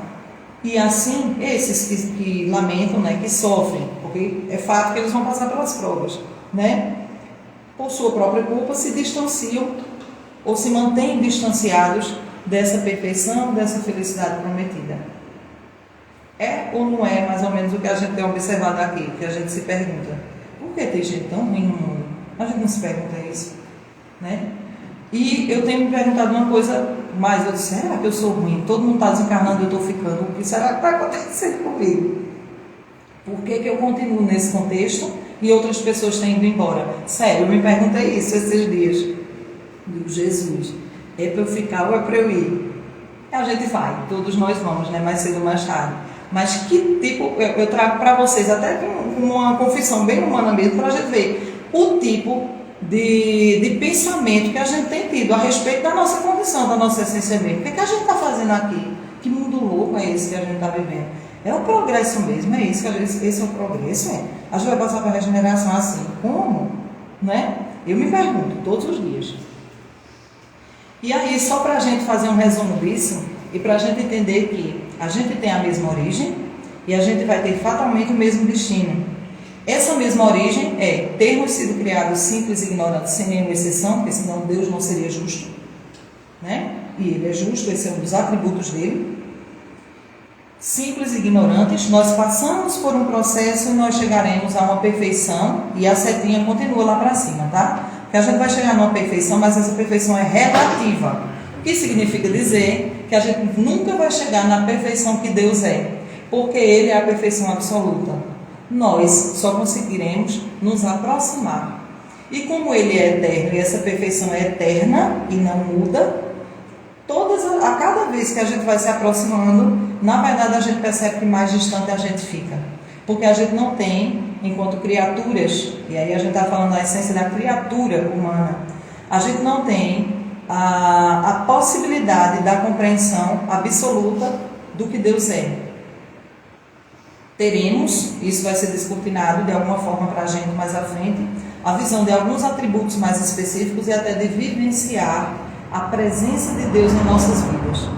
Speaker 3: E assim, esses que lamentam, né, que sofrem, porque é fato que eles vão passar pelas provas, né? Por sua própria culpa, se distanciam ou se mantêm distanciados dessa perfeição, dessa felicidade prometida. É ou não é mais ou menos o que a gente tem observado aqui, que a gente se pergunta, por que tem gente tão ruim no mundo? A gente não se pergunta isso, né? E eu tenho me perguntado uma coisa mais, eu disse, será que eu sou ruim? Todo mundo está desencarnando e eu estou ficando, o que será que está acontecendo comigo? Por que eu continuo nesse contexto e outras pessoas têm ido embora? Sério, eu me perguntei isso esses dias. Digo, Jesus, é para eu ficar ou é para eu ir? E a gente vai, todos nós vamos, né? Mais cedo ou mais tarde. Mas que tipo, eu trago para vocês, até com uma confissão bem humana mesmo, para a gente ver o tipo de pensamento que a gente tem tido a respeito da nossa condição, da nossa essência mesmo. O que a gente está fazendo aqui? Que mundo louco é esse que a gente está vivendo? É o progresso mesmo, é isso, esse é o progresso, é. A gente vai passar para a regeneração assim, como? Né? Eu me pergunto todos os dias. E aí, só para a gente fazer um resumo disso, e para a gente entender que a gente tem a mesma origem e a gente vai ter fatalmente o mesmo destino. Essa mesma origem é termos sido criados simples e ignorantes sem nenhuma exceção, porque senão Deus não seria justo, né? E Ele é justo, esse é um dos atributos dele. Simples e ignorantes, nós passamos por um processo e nós chegaremos a uma perfeição, e a setinha continua lá para cima, tá? Porque a gente vai chegar numa perfeição, mas essa perfeição é relativa. O que significa dizer que a gente nunca vai chegar na perfeição que Deus é, porque Ele é a perfeição absoluta. Nós só conseguiremos nos aproximar. E como ele é eterno e essa perfeição é eterna e não muda, a cada vez que a gente vai se aproximando, na verdade a gente percebe que mais distante a gente fica. Porque a gente não tem, enquanto criaturas, e aí a gente está falando da essência da criatura humana, a gente não tem a possibilidade da compreensão absoluta do que Deus é. Teremos, isso vai ser descortinado de alguma forma para a gente mais à frente, a visão de alguns atributos mais específicos e até de vivenciar a presença de Deus em nossas vidas.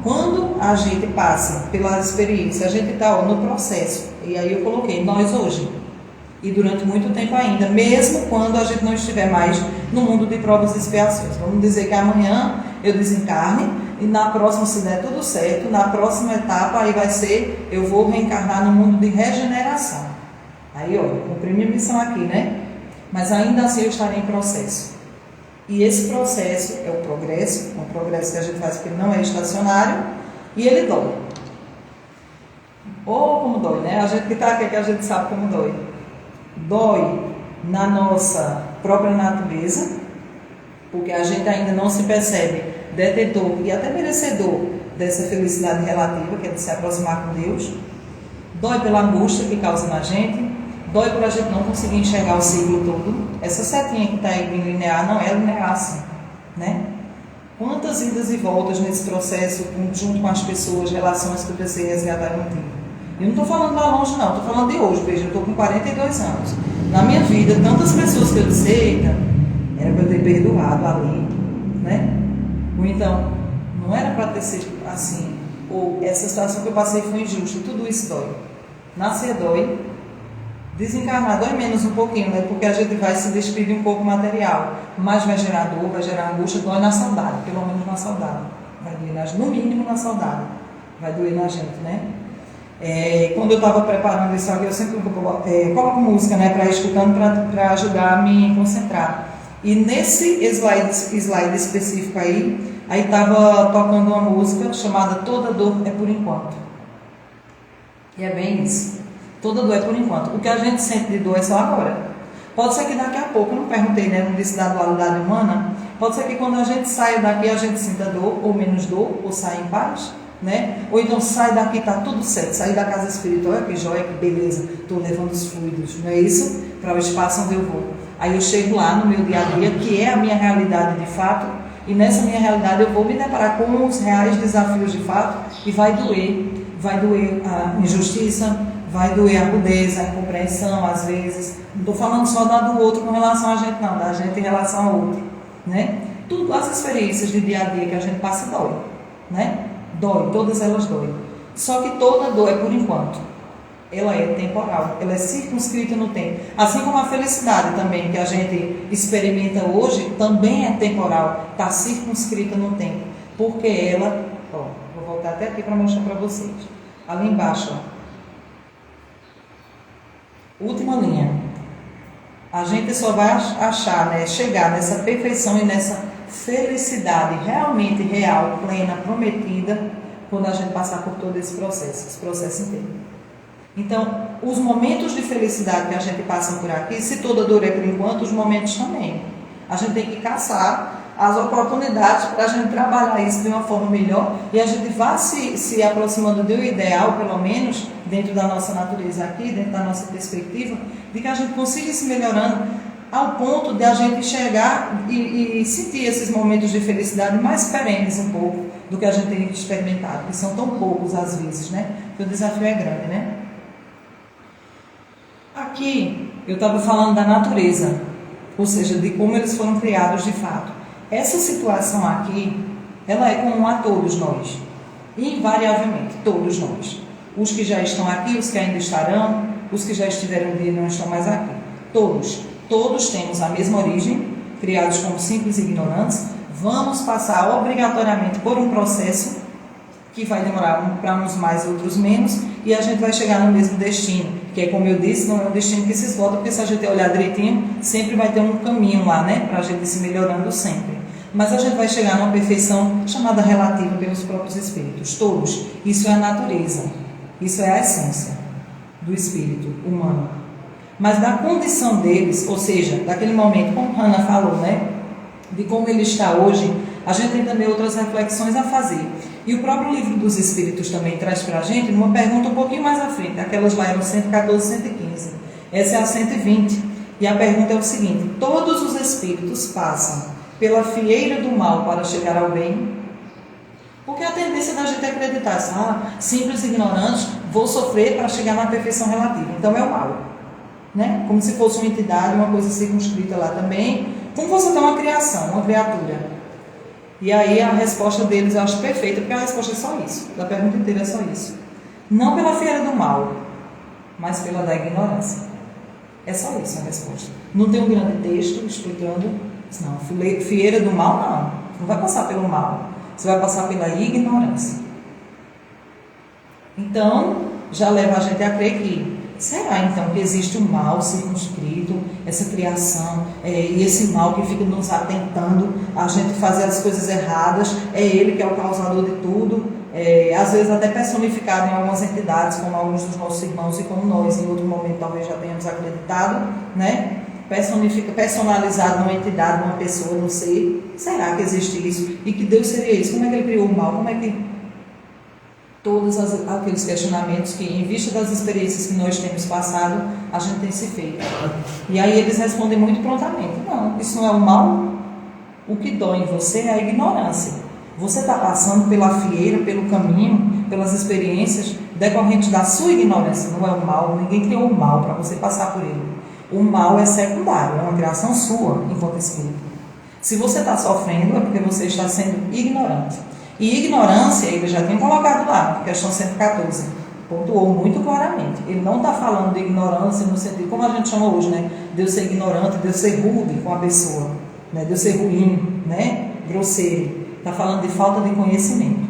Speaker 3: Quando a gente passa pela experiência, a gente está no processo, e aí eu coloquei nós hoje, e durante muito tempo ainda, mesmo quando a gente não estiver mais no mundo de provas e expiações. Vamos dizer que amanhã eu desencarne, e na próxima, se der tudo certo, na próxima etapa aí vai ser, eu vou reencarnar no mundo de regeneração. Aí, ó, cumpri minha missão aqui, né? Mas ainda assim eu estarei em processo. E esse processo é o progresso que a gente faz porque não é estacionário, e ele dói. Ou como dói, né? A gente que está aqui, que a gente sabe como dói. Dói na nossa própria natureza, porque a gente ainda não se percebe detentor e até merecedor dessa felicidade relativa, que é de se aproximar com Deus. Dói pela angústia que causa na gente. Dói por a gente não conseguir enxergar o ciclo todo. Essa setinha que está aí bem linear não é linear assim, né? Quantas idas e voltas nesse processo, junto com as pessoas, relações que eu precisei resgatar contigo. Eu não estou falando lá longe não, estou falando de hoje, veja, eu estou com 42 anos. Na minha vida, tantas pessoas que eu disse, eita, era para eu ter perdoado ali, né? Ou então, não era para ter sido assim, ou essa situação que eu passei foi injusta, tudo isso dói. Nascer dói, desencarnar dói menos um pouquinho, né? Porque a gente vai se despir de um pouco material, mas vai gerar dor, vai gerar angústia, dói na saudade, pelo menos na saudade, vai doer no mínimo na saudade, vai doer na gente, né? Quando eu estava preparando isso aqui, eu sempre coloco música, né, para escutando, para ajudar a me concentrar. E nesse slide específico aí estava tocando uma música chamada Toda Dor é Por Enquanto. E é bem isso. Toda dor é por enquanto. O que a gente sente de dor é só agora. Pode ser que daqui a pouco, eu não perguntei, né, não disse da dualidade humana, pode ser que quando a gente saia daqui a gente sinta dor, ou menos dor, ou saia em paz, né? Ou então sai daqui, está tudo certo, sair da casa espiritual, que joia, que beleza, estou levando os fluidos, não é isso? Para o espaço onde eu vou. Aí eu chego lá no meu dia a dia, que é a minha realidade de fato, e nessa minha realidade eu vou me deparar com os reais desafios de fato, e vai doer a injustiça, vai doer a rudeza, a incompreensão, às vezes. Não estou falando só do outro com relação a gente, não, da gente em relação ao outro, né? Tudo, as experiências de dia a dia que a gente passa dói, né? Dói, todas elas doem. Só que toda dor é por enquanto. Ela é temporal, ela é circunscrita no tempo. Assim como a felicidade também, que a gente experimenta hoje, também é temporal, está circunscrita no tempo. Porque ela, ó, vou voltar até aqui para mostrar para vocês. Ali embaixo, ó. Última linha. A gente só vai achar, né, chegar nessa perfeição e nessa felicidade realmente real, plena, prometida, quando a gente passar por todo esse processo inteiro. Então, os momentos de felicidade que a gente passa por aqui, se toda dor é por enquanto, os momentos também. A gente tem que caçar as oportunidades para a gente trabalhar isso de uma forma melhor e a gente vá se aproximando do ideal, pelo menos, dentro da nossa natureza aqui, dentro da nossa perspectiva, de que a gente consiga ir se melhorando ao ponto de a gente chegar e sentir esses momentos de felicidade mais perenes um pouco do que a gente tem experimentado, que são tão poucos às vezes, né? Porque o desafio é grande, né? Aqui eu estava falando da natureza, ou seja, de como eles foram criados de fato. Essa situação aqui, ela é comum a todos nós, invariavelmente, todos nós. Os que já estão aqui, os que ainda estarão, os que já estiveram ali e não estão mais aqui. Todos temos a mesma origem, criados como simples ignorantes. Vamos passar obrigatoriamente por um processo que vai demorar para uns mais, outros menos, e a gente vai chegar no mesmo destino, que é, como eu disse, não é um destino que se esgota, porque se a gente olhar direitinho, sempre vai ter um caminho lá, né, para a gente ir se melhorando sempre. Mas a gente vai chegar numa perfeição chamada relativa pelos próprios espíritos, todos. Isso é a natureza, isso é a essência do espírito humano. mas da condição deles, ou seja, daquele momento, como Hannah falou, né? De como ele está hoje, a gente tem também outras reflexões a fazer. E o próprio Livro dos Espíritos também traz para a gente uma pergunta um pouquinho mais à frente, aquelas lá eram 114, 115. Essa é a 120. E a pergunta é o seguinte: todos os espíritos passam pela fieira do mal para chegar ao bem? Porque a tendência da gente é acreditar assim, simples ignorantes, vou sofrer para chegar na perfeição relativa. Então é o mal. Né? Como se fosse uma entidade, uma coisa circunscrita lá também. Como você tem uma criação, uma criatura. E aí a resposta deles eu acho perfeita, porque a resposta é só isso. Da pergunta inteira é só isso. Não pela fieira do mal, mas pela da ignorância. É só isso a resposta. Não tem um grande texto explicando. Não, fieira do mal não. Não vai passar pelo mal. Você vai passar pela ignorância. Então, já leva a gente a crer que será então que existe um mal circunscrito, essa criação, e esse mal que fica nos atentando a gente fazer as coisas erradas, é ele que é o causador de tudo, às vezes até personificado em algumas entidades, como alguns dos nossos irmãos e como nós, em outro momento talvez já tenhamos acreditado, né? Personalizado numa entidade, numa pessoa, num ser. Será que existe isso? E que Deus seria isso? Como é que ele criou o mal? Como é que... Todos aqueles questionamentos que, em vista das experiências que nós temos passado, a gente tem se feito. E aí eles respondem muito prontamente: não, isso não é o mal. O que dói em você é a ignorância. Você está passando pela fieira, pelo caminho, pelas experiências decorrentes da sua ignorância. Não é o mal, ninguém criou o mal para você passar por ele. O mal é secundário, é uma criação sua enquanto espírito. Se você está sofrendo, é porque você está sendo ignorante. E ignorância, ele já tinha colocado lá, na questão 114, pontuou muito claramente. Ele não está falando de ignorância no sentido, como a gente chama hoje, né? Deus ser ignorante, Deus ser rude com a pessoa, né? Deus ser ruim, né? Grosseiro. Está falando de falta de conhecimento,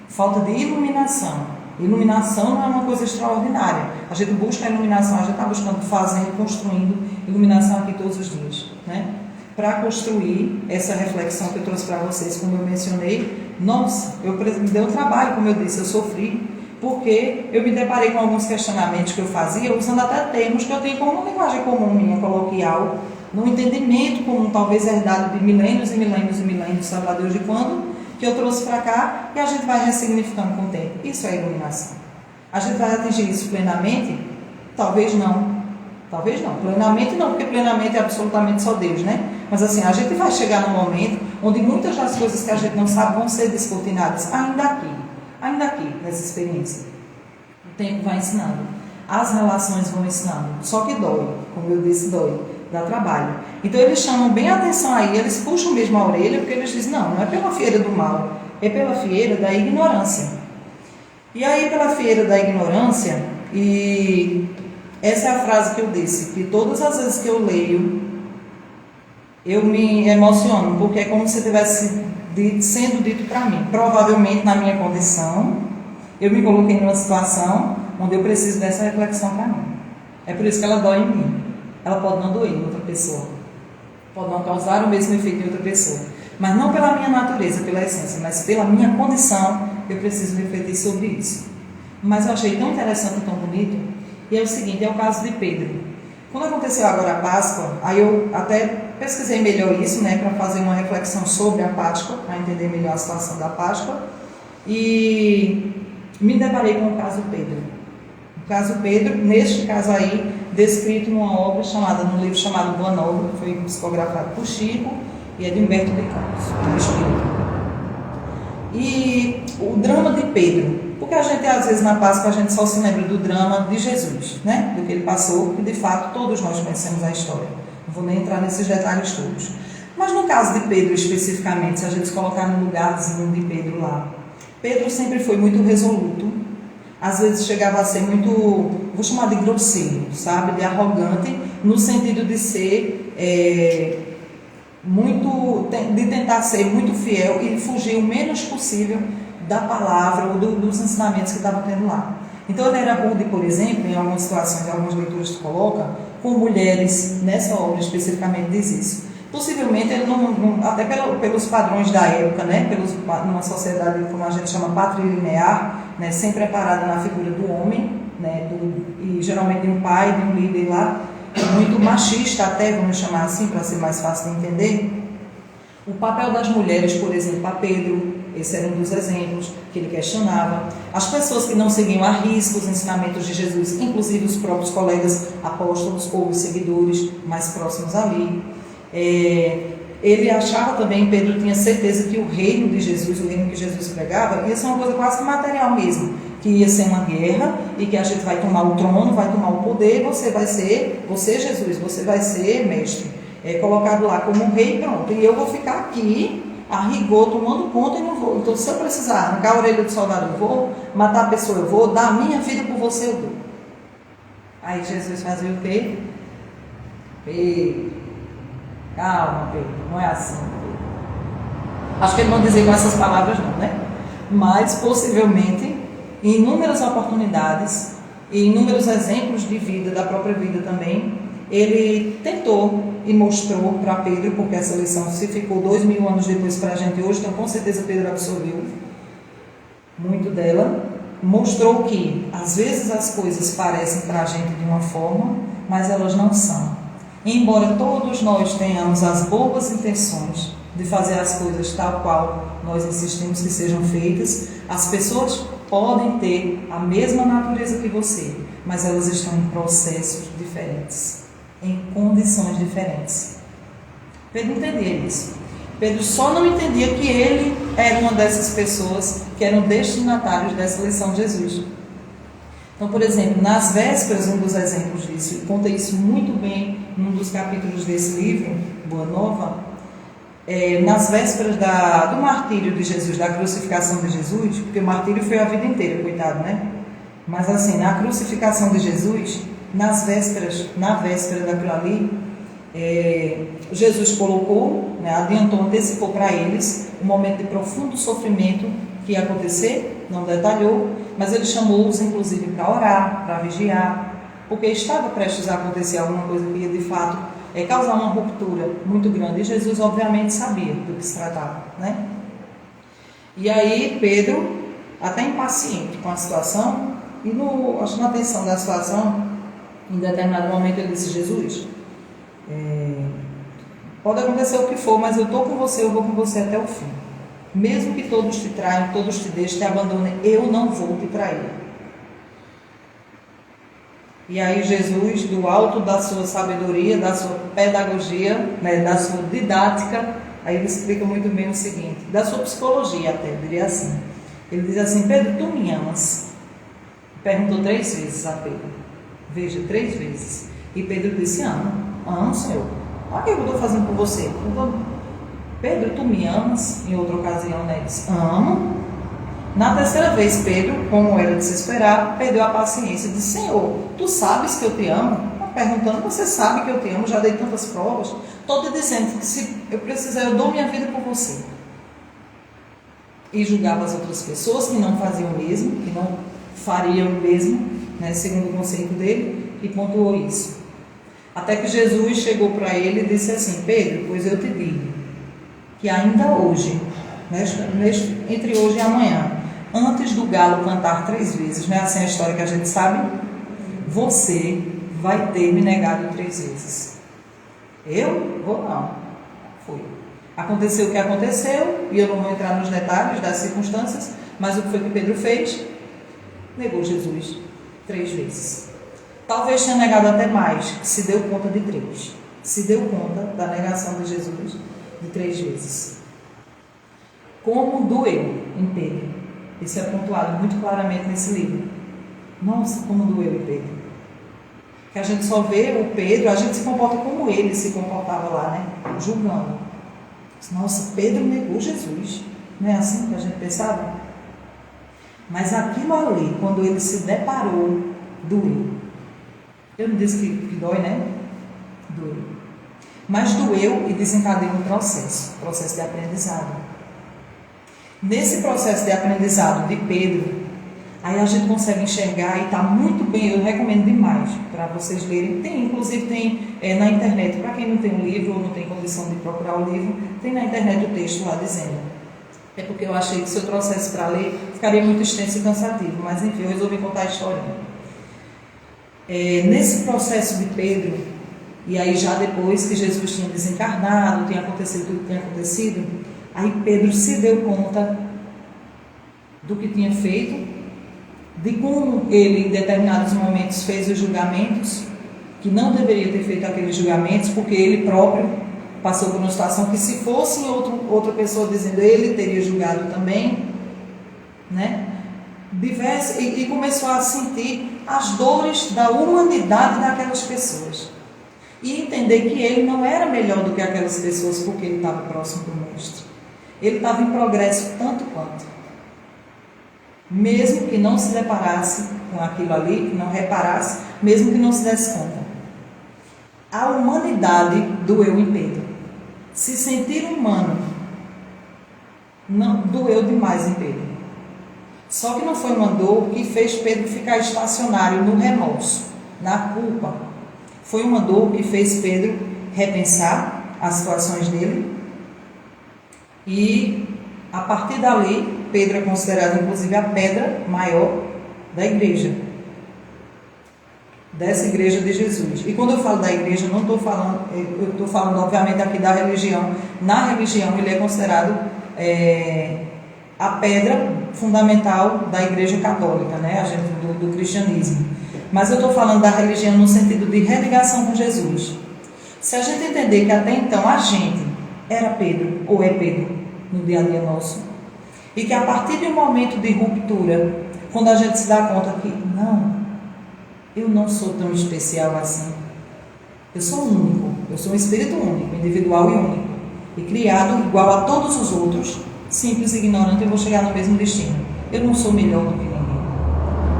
Speaker 3: falta de iluminação. Iluminação não é uma coisa extraordinária. A gente busca a iluminação, a gente está buscando, fazendo, construindo iluminação aqui todos os dias, né? Para construir essa reflexão que eu trouxe para vocês, como eu mencionei. Nossa, me deu trabalho, como eu disse, eu sofri, porque eu me deparei com alguns questionamentos que eu fazia, usando até termos que eu tenho como uma linguagem comum minha, coloquial, num entendimento comum, talvez herdado de milênios e milênios e milênios, sabe lá Deus de quando, que eu trouxe para cá, e a gente vai ressignificando com o tempo. Isso é iluminação. A gente vai atingir isso plenamente? Talvez não. Talvez não. Plenamente não, porque plenamente é absolutamente só Deus, né? Mas assim, a gente vai chegar num momento onde muitas das coisas que a gente não sabe vão ser descortinadas ainda aqui, nessa experiência. O tempo vai ensinando. As relações vão ensinando. Só que dói, como eu disse, dói. Dá trabalho. Então eles chamam bem a atenção aí, eles puxam mesmo a orelha, porque eles dizem, não é pela fieira do mal, é pela fieira da ignorância. E aí pela fieira da ignorância, e essa é a frase que eu disse, que todas as vezes que eu leio, eu me emociono, porque é como se tivesse sendo dito para mim. Provavelmente na minha condição, eu me coloquei numa situação onde eu preciso dessa reflexão para mim. É por isso que ela dói em mim. Ela pode não doer em outra pessoa, pode não causar o mesmo efeito em outra pessoa, mas não pela minha natureza, pela essência, mas pela minha condição, eu preciso refletir sobre isso. Mas eu achei tão interessante e tão bonito, e é o seguinte, é o caso de Pedro. Quando aconteceu agora a Páscoa, aí eu até pesquisei melhor isso, né, para fazer uma reflexão sobre a Páscoa, para entender melhor a situação da Páscoa, e me deparei com o caso Pedro. O caso Pedro, neste caso aí, descrito numa obra chamada, num livro chamado Boa Nova, que foi psicografado por Chico, e é de Humberto de Campos, do Espírito. E o drama de Pedro, porque a gente às vezes na Páscoa a gente só se lembra do drama de Jesus, né? Do que ele passou, que de fato todos nós conhecemos a história. Não vou nem entrar nesses detalhes todos. Mas no caso de Pedro especificamente, se a gente se colocar no lugarzinho de Pedro lá, Pedro sempre foi muito resoluto, às vezes chegava a ser muito, vou chamar de grosseiro, sabe? De arrogante, no sentido de ser de tentar ser muito fiel e fugir o menos possível da palavra ou dos ensinamentos que estavam tendo lá. Então ele era rude, por exemplo, em algumas situações, em algumas leituras que coloca, com mulheres, nessa obra especificamente diz isso. Possivelmente ele não até pelos padrões da época, né, numa sociedade como a gente chama patrilinear, né, sempre preparada na figura do homem, né, e geralmente de um pai, de um líder lá, muito machista até, vamos chamar assim, para ser mais fácil de entender. O papel das mulheres, por exemplo, a Pedro, esse era um dos exemplos que ele questionava. As pessoas que não seguiam à risca os ensinamentos de Jesus, inclusive os próprios colegas apóstolos ou os seguidores mais próximos ali. Ele achava também, Pedro tinha certeza que o reino de Jesus, o reino que Jesus pregava, ia ser uma coisa quase que material mesmo, que ia ser uma guerra e que a gente vai tomar o trono, vai tomar o poder, você Jesus, você vai ser mestre, colocado lá como um rei, pronto, e eu vou ficar aqui a rigor, tomando conta e não vou. Então, se eu precisar arrancar a orelha do soldado, eu vou, matar a pessoa, eu vou, dar a minha vida por você, eu dou. Aí Jesus fazia o quê? Pedro, calma, Pedro, não é assim, Pedro. Acho que ele não dizia com essas palavras não, né? Mas, possivelmente, em inúmeras oportunidades, e inúmeros exemplos de vida, da própria vida também, ele tentou e mostrou para Pedro, porque essa lição se ficou 2000 anos depois para a gente hoje, então com certeza Pedro absorveu muito dela, mostrou que às vezes as coisas parecem para a gente de uma forma, mas elas não são. Embora todos nós tenhamos as boas intenções de fazer as coisas tal qual nós insistimos que sejam feitas, as pessoas podem ter a mesma natureza que você, mas elas estão em processos diferentes, em condições diferentes. Pedro entendia isso. Pedro só não entendia que ele era uma dessas pessoas que eram destinatários dessa lição de Jesus. Então, por exemplo, nas vésperas, um dos exemplos disso, e conta isso muito bem num dos capítulos desse livro, Boa Nova, nas vésperas do martírio de Jesus, da crucificação de Jesus, porque o martírio foi a vida inteira, coitado, né? Mas assim, na crucificação de Jesus, na véspera daquilo ali, Jesus colocou, né, adiantou, antecipou para eles um momento de profundo sofrimento que ia acontecer, não detalhou, mas ele chamou-os inclusive para orar, para vigiar, porque estava prestes a acontecer alguma coisa que ia de fato causar uma ruptura muito grande, e Jesus obviamente sabia do que se tratava, né? E aí Pedro, até impaciente com a situação, e acho que na tensão da situação, em determinado momento ele disse: Jesus, pode acontecer o que for, mas eu estou com você, eu vou com você até o fim. Mesmo que todos te traiam, todos te deixem, te abandonem, eu não vou te trair. E aí Jesus, do alto da sua sabedoria, da sua pedagogia, né, da sua didática, aí ele explica muito bem o seguinte, da sua psicologia até, eu diria assim. Ele diz assim: Pedro, tu me amas? Perguntou 3 vezes a Pedro. Veja, 3 vezes. E Pedro disse: amo, Senhor. Olha o que eu estou fazendo por você. Pedro, tu me amas? Em outra ocasião, né, ele disse: amo. Na 3ª vez, Pedro, como era de se esperar, perdeu a paciência e disse: Senhor, tu sabes que eu te amo? Perguntando: você sabe que eu te amo? Já dei tantas provas. Estou te dizendo que se eu precisar, eu dou minha vida por você. E julgava as outras pessoas que não faziam o mesmo, que não fariam o mesmo, né, segundo o conceito dele, e pontuou isso. Até que Jesus chegou para ele e disse assim: Pedro, pois eu te digo que ainda hoje, entre hoje e amanhã, antes do galo cantar 3 vezes, não é assim a história que a gente sabe? Você vai ter me negado 3 vezes. Eu? Vou não. Foi. Aconteceu o que aconteceu, e eu não vou entrar nos detalhes das circunstâncias, mas o que foi que Pedro fez? Negou Jesus 3 vezes. Talvez tenha negado até mais, se deu conta de 3. Se deu conta da negação de Jesus de 3 vezes. Como doeu em Pedro. Isso é pontuado muito claramente nesse livro. Nossa, como doeu em Pedro. Que a gente só vê o Pedro, a gente se comporta como ele se comportava lá, né? Julgando. Nossa, Pedro negou Jesus. Não é assim que a gente pensava? Mas aquilo ali, quando ele se deparou, doeu. Eu não disse que dói, né? Doeu. Mas doeu e desencadeou um processo de aprendizado. Nesse processo de aprendizado de Pedro, aí a gente consegue enxergar, e está muito bem, eu recomendo demais para vocês lerem. Inclusive tem na internet, para quem não tem um livro ou não tem condição de procurar o livro, tem na internet o texto lá dizendo. É porque eu achei que se eu trouxesse para ler, ficaria muito extenso e cansativo, mas enfim, eu resolvi contar a história. Nesse processo de Pedro, E aí já depois que Jesus tinha desencarnado, tinha acontecido tudo que tinha acontecido, aí Pedro se deu conta do que tinha feito, de como ele em determinados momentos fez os julgamentos, que não deveria ter feito aqueles julgamentos, porque ele próprio passou por uma situação que se fosse outra pessoa dizendo, ele teria julgado também, né? E começou a sentir as dores da humanidade daquelas pessoas. E entender que ele não era melhor do que aquelas pessoas porque ele estava próximo do Mestre. Ele estava em progresso tanto quanto. Mesmo que não se deparasse com aquilo ali, que não reparasse, mesmo que não se desse conta. A humanidade doeu em Pedro. Se sentir humano não doeu demais em Pedro. Só que não foi uma dor que fez Pedro ficar estacionário no remorso, na culpa. Foi uma dor que fez Pedro repensar as situações dele. E a partir dali, Pedro é considerado inclusive a pedra maior da igreja. Dessa igreja de Jesus. E quando eu falo da igreja, não estou falando, eu estou falando obviamente aqui da religião. Na religião ele é considerado a pedra fundamental da igreja católica, né? do cristianismo. Mas eu estou falando da religião no sentido de religação com Jesus. Se a gente entender que até então a gente era Pedro, ou é Pedro, no dia a dia nosso, e que a partir de um momento de ruptura, quando a gente se dá conta que, não, eu não sou tão especial assim. Eu sou único, eu sou um espírito único, individual e único, e criado igual a todos os outros, simples e ignorante, eu vou chegar no mesmo destino. Eu não sou melhor do que ninguém.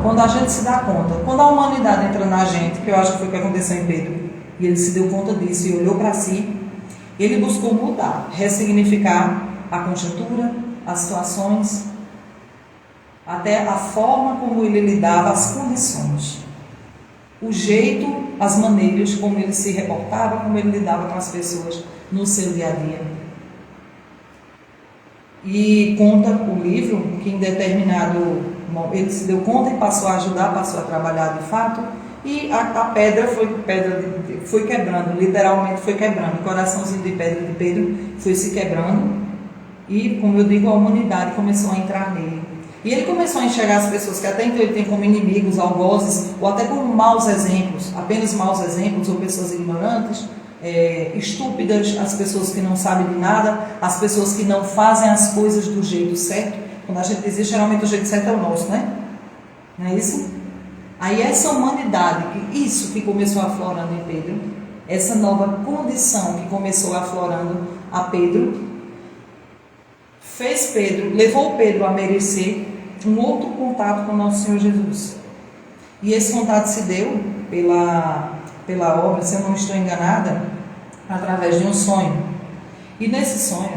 Speaker 3: Quando a gente se dá conta, quando a humanidade entra na gente, que eu acho que foi o que aconteceu em Pedro, e ele se deu conta disso e olhou para si, ele buscou mudar, ressignificar a conjuntura, as situações, até a forma como ele lidava as condições, o jeito, as maneiras como ele se reportava, como ele lidava com as pessoas no seu dia a dia. E conta o livro que em determinado momento ele se deu conta e passou a ajudar, passou a trabalhar de fato, e a pedra foi quebrando, literalmente foi quebrando, o coraçãozinho de pedra de Pedro foi se quebrando, e como eu digo, a humanidade começou a entrar nele. E ele começou a enxergar as pessoas que até então ele tem como inimigos, algozes, ou até como maus exemplos, apenas maus exemplos, ou pessoas ignorantes, estúpidas, as pessoas que não sabem de nada, as pessoas que não fazem as coisas do jeito certo. Quando a gente diz isso, geralmente o jeito certo é o nosso, né? Não é isso? Aí essa humanidade, isso que começou aflorando em Pedro, essa nova condição que começou aflorando a Pedro, levou Pedro a merecer um outro contato com o nosso Senhor Jesus. E esse contato se deu pela obra, se eu não estou enganada, através de um sonho. E nesse sonho,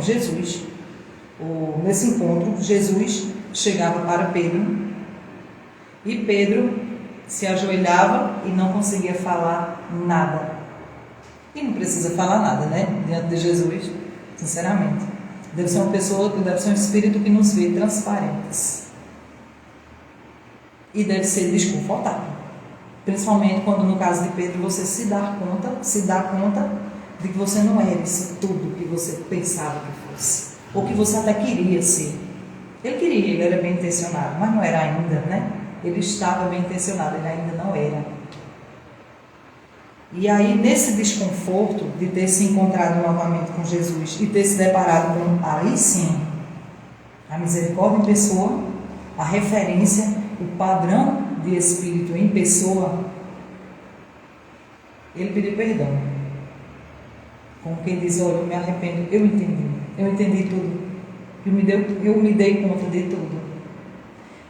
Speaker 3: nesse encontro, Jesus chegava para Pedro, e Pedro se ajoelhava e não conseguia falar nada. E não precisa falar nada, né? Diante de Jesus, sinceramente. Deve ser uma pessoa, deve ser um espírito que nos vê transparentes. E deve ser desconfortável. Principalmente quando, no caso de Pedro, você se dá conta de que você não era isso tudo que você pensava que fosse. Ou que você até queria ser. Ele era bem intencionado, mas não era ainda, né? Ele estava bem intencionado, ele ainda não era. E aí, nesse desconforto de ter se encontrado novamente com Jesus e ter se deparado com, aí sim, a misericórdia em pessoa, a referência, o padrão de espírito em pessoa, ele pediu perdão. Como quem diz, olha, eu me arrependo, eu entendi tudo, eu me dei conta de tudo.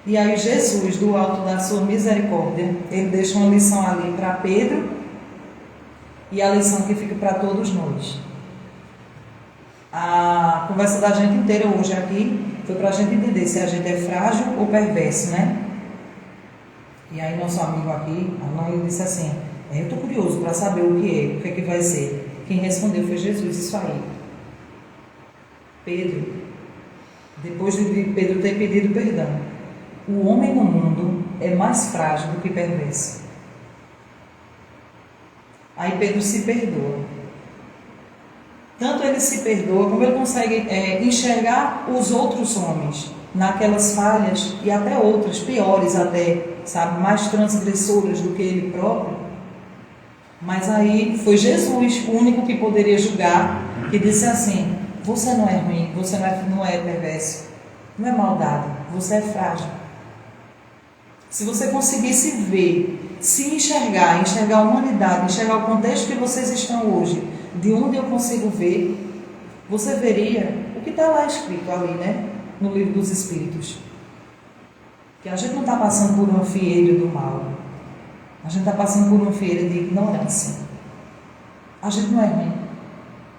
Speaker 3: E aí Jesus, do alto da sua misericórdia, ele deixa uma lição ali para Pedro, e a lição que fica para todos nós. A conversa da gente inteira hoje aqui foi para a gente entender se a gente é frágil ou perverso, né? E aí nosso amigo aqui, Alain, ele disse assim, eu estou curioso para saber o que é que vai ser. Quem respondeu foi Jesus, isso aí. Pedro, depois de Pedro ter pedido perdão, o homem no mundo é mais frágil do que perverso. Aí Pedro se perdoa. Tanto ele se perdoa, como ele consegue enxergar os outros homens naquelas falhas e até outras, piores até, sabe, mais transgressoras do que ele próprio. Mas aí foi Jesus, o único que poderia julgar, que disse assim: você não é ruim, você não é perverso, não é maldade, você é frágil. Se você conseguisse ver, se enxergar a humanidade, enxergar o contexto que vocês estão hoje, de onde eu consigo ver, você veria o que está lá escrito ali, né? No livro dos Espíritos. Que a gente não está passando por uma fieira do mal. A gente está passando por uma fieira de ignorância. A gente não é ruim.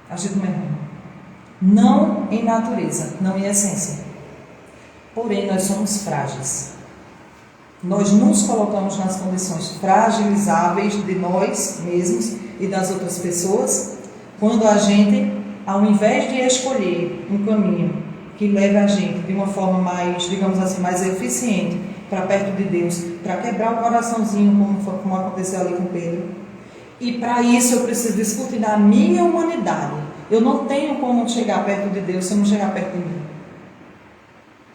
Speaker 3: A gente não é ruim. Não em natureza, não em essência. Porém, nós somos frágeis. Nós nos colocamos nas condições fragilizáveis de nós mesmos e das outras pessoas, quando a gente, ao invés de escolher um caminho que leve a gente de uma forma mais, digamos assim, mais eficiente para perto de Deus, para quebrar o coraçãozinho, como aconteceu ali com Pedro. E para isso eu preciso discutir a minha humanidade. Eu não tenho como chegar perto de Deus se eu não chegar perto de mim.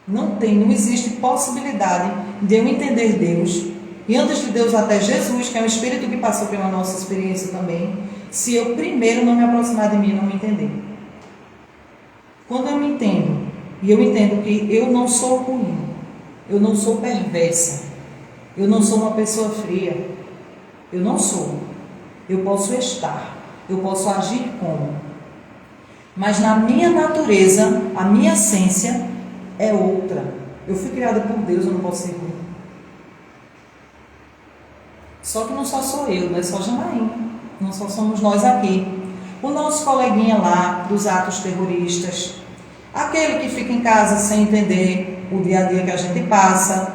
Speaker 3: Não existe possibilidade de eu entender Deus, e antes de Deus até Jesus, que é um Espírito que passou pela nossa experiência também, se eu primeiro não me aproximar de mim e não me entender. Quando eu me entendo, e eu entendo que eu não sou ruim, eu não sou perversa, eu não sou uma pessoa fria, eu não sou, eu posso estar, eu posso agir como, mas na minha natureza, a minha essência é outra. Eu fui criada por Deus, eu não posso ser ruim. Só que não só sou eu, não é só Janaína, não só somos nós aqui. O nosso coleguinha lá dos atos terroristas, aquele que fica em casa sem entender o dia a dia que a gente passa,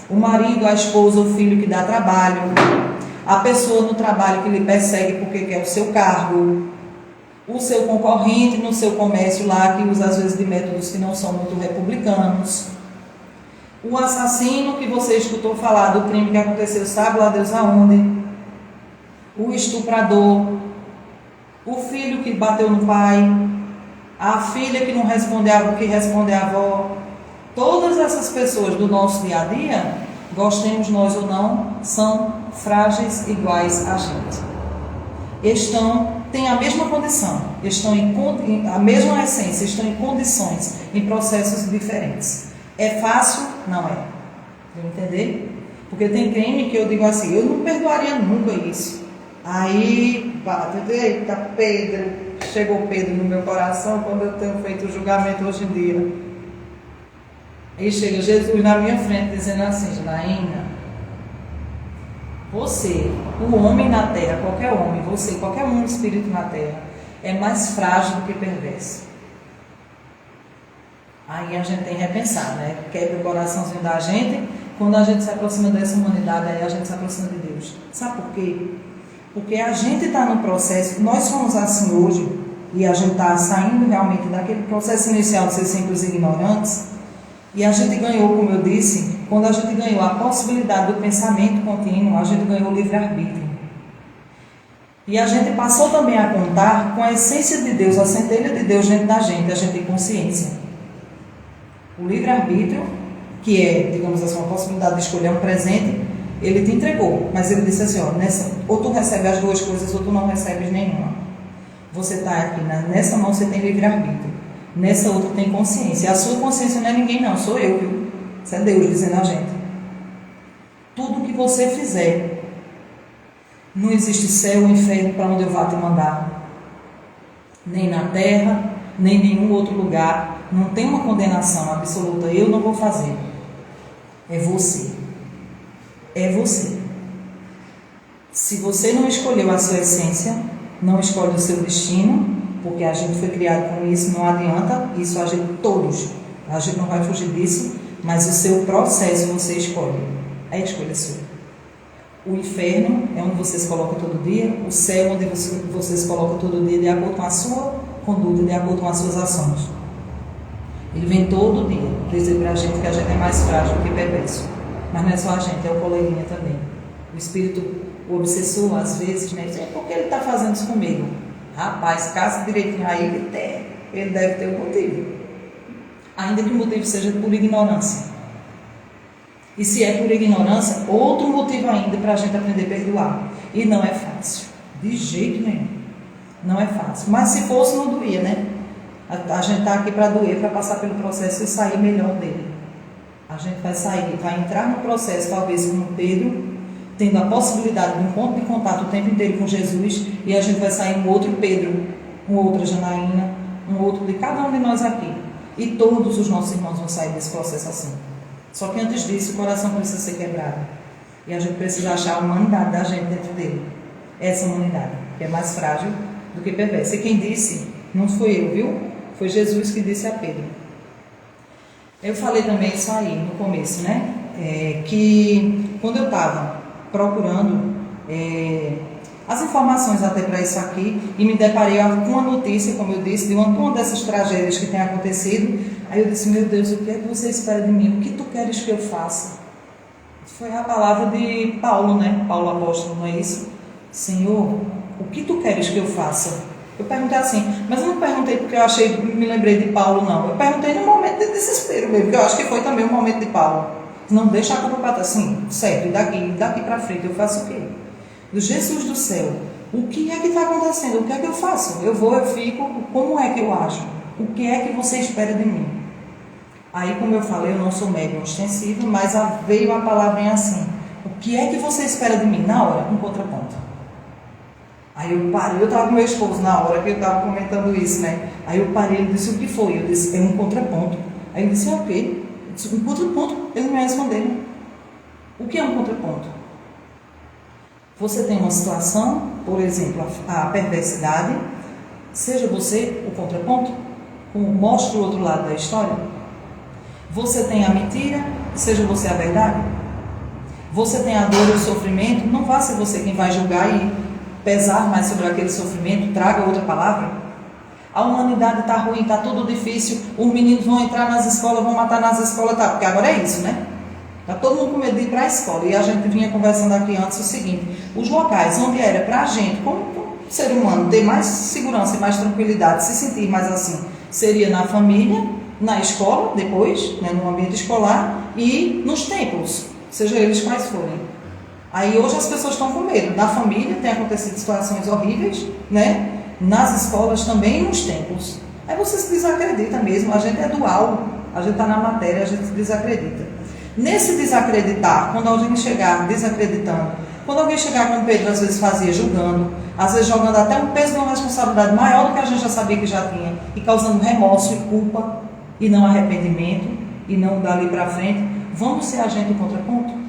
Speaker 3: o marido, a esposa, o filho que dá trabalho, a pessoa no trabalho que lhe persegue porque quer o seu cargo, o seu concorrente no seu comércio lá, que usa às vezes de métodos que não são muito republicanos, o assassino que você escutou falar do crime que aconteceu, sabe lá Deus aonde, o estuprador, o filho que bateu no pai, a filha que não responde que responde à avó. Todas essas pessoas do nosso dia a dia, gostemos nós ou não, são frágeis iguais a gente. Têm a mesma condição, estão a mesma essência, estão em condições, em processos diferentes. É fácil? Não é. Vou entender? Porque tem crime que eu digo assim, eu não perdoaria nunca isso. Aí, eita, Pedro, chegou Pedro no meu coração quando eu tenho feito o julgamento hoje em dia. Aí chega Jesus na minha frente dizendo assim: Janaína, você, o homem na terra, qualquer homem, você, qualquer um espírito na terra, é mais frágil do que perverso. Aí a gente tem que repensar, né? Quebra o coraçãozinho da gente. Quando a gente se aproxima dessa humanidade, aí a gente se aproxima de Deus. Sabe por quê? Porque a gente está no processo, nós somos assim hoje, e a gente está saindo realmente daquele processo inicial de ser simples e ignorantes, e a gente ganhou, como eu disse, quando a gente ganhou a possibilidade do pensamento contínuo, a gente ganhou o livre-arbítrio. E a gente passou também a contar com a essência de Deus, a centelha de Deus dentro da gente, a gente tem consciência. O livre-arbítrio, que é, digamos assim, uma possibilidade de escolher um presente, ele te entregou, mas ele disse assim, ó, ou tu recebe as duas coisas ou tu não recebes nenhuma. Você está aqui, nessa mão você tem livre-arbítrio, nessa outra tem consciência. A sua consciência não é ninguém não, sou eu, viu? Isso é Deus dizendo a gente. Tudo que você fizer, não existe céu ou inferno para onde eu vá te mandar, nem na terra, nem em nenhum outro lugar. Não tem uma condenação absoluta, eu não vou fazer. É você. É você. Se você não escolheu a sua essência, não escolhe o seu destino, porque a gente foi criado com isso, não adianta, isso a gente todos, a gente não vai fugir disso, mas o seu processo você escolhe, é a escolha sua. O inferno é onde você se coloca todo dia, o céu é onde você se coloca todo dia de acordo com a sua conduta, de acordo com as suas ações. Ele vem todo dia dizer para a gente que a gente é mais frágil que perverso. Mas não é só a gente, é o coleguinha também. O Espírito o obsessor, às vezes, né? Diz, por que ele está fazendo isso comigo? Rapaz, caça direitinho aí, ele deve ter um motivo. Ainda que o motivo seja por ignorância. E se é por ignorância, outro motivo ainda para a gente aprender a perdoar. E não é fácil. De jeito nenhum. Não é fácil. Mas se fosse, não doía, né? A gente está aqui para doer, para passar pelo processo e sair melhor dele. A gente vai sair, vai entrar no processo, talvez como Pedro, tendo a possibilidade de um ponto de contato o tempo inteiro com Jesus, e a gente vai sair um outro Pedro, uma outra Janaína, um outro de cada um de nós aqui. E todos os nossos irmãos vão sair desse processo assim. Só que antes disso, o coração precisa ser quebrado. E a gente precisa achar a humanidade da gente dentro dele. Essa humanidade, que é mais frágil do que perversa. E quem disse, não fui eu, viu? Foi Jesus que disse a Pedro. Eu falei também isso aí no começo, né? Que quando eu estava procurando as informações até para isso aqui, e me deparei com uma notícia, como eu disse, de uma dessas tragédias que tem acontecido. Aí eu disse, meu Deus, o que é que você espera de mim? O que tu queres que eu faça? Foi a palavra de Paulo, né? Paulo apóstolo, não é isso? Senhor, o que tu queres que eu faça? Eu perguntei assim, mas eu não perguntei porque eu me lembrei de Paulo, não. Eu perguntei num momento de desespero mesmo, porque eu acho que foi também um momento de Paulo. Não deixa a culpa para assim, certo, e daqui para frente eu faço o quê? Do Jesus do céu, o que é que está acontecendo? O que é que eu faço? Eu vou, eu fico, como é que eu ajo? O que é que você espera de mim? Aí, como eu falei, eu não sou médium ostensivo, mas veio a palavra em assim, o que é que você espera de mim? Na hora, um contraponto. Aí eu parei, eu estava com meu esposo na hora que eu estava comentando isso, né? Aí eu parei, ele disse, o que foi? Eu disse, é um contraponto. Aí ele disse, o quê? Eu disse, um contraponto. Ele não me respondeu. O que é um contraponto? Você tem uma situação, por exemplo, a perversidade, seja você o contraponto, mostre o outro lado da história. Você tem a mentira, seja você a verdade. Você tem a dor e o sofrimento, não vá ser você quem vai julgar e pesar mais sobre aquele sofrimento, traga outra palavra. A humanidade está ruim, está tudo difícil, os meninos vão entrar nas escolas, vão matar nas escolas, tá? Porque agora é isso, né? Está todo mundo com medo de ir para a escola. E a gente vinha conversando aqui antes o seguinte, os locais onde era para a gente, como ser humano, ter mais segurança e mais tranquilidade, se sentir mais assim, seria na família, na escola, depois, né, no ambiente escolar, e nos templos, seja eles quais forem. Aí hoje as pessoas estão com medo. Na família tem acontecido situações horríveis, né? Nas escolas também e nos templos. Aí você se desacredita mesmo, a gente é dual, a gente está na matéria, a gente se desacredita. Nesse desacreditar, quando alguém chegar desacreditando, quando alguém chegar como Pedro às vezes fazia, julgando, às vezes jogando até um peso de uma responsabilidade maior do que a gente já sabia que já tinha, e causando remorso e culpa, e não arrependimento, e não dali para frente, vamos ser a gente o contraponto?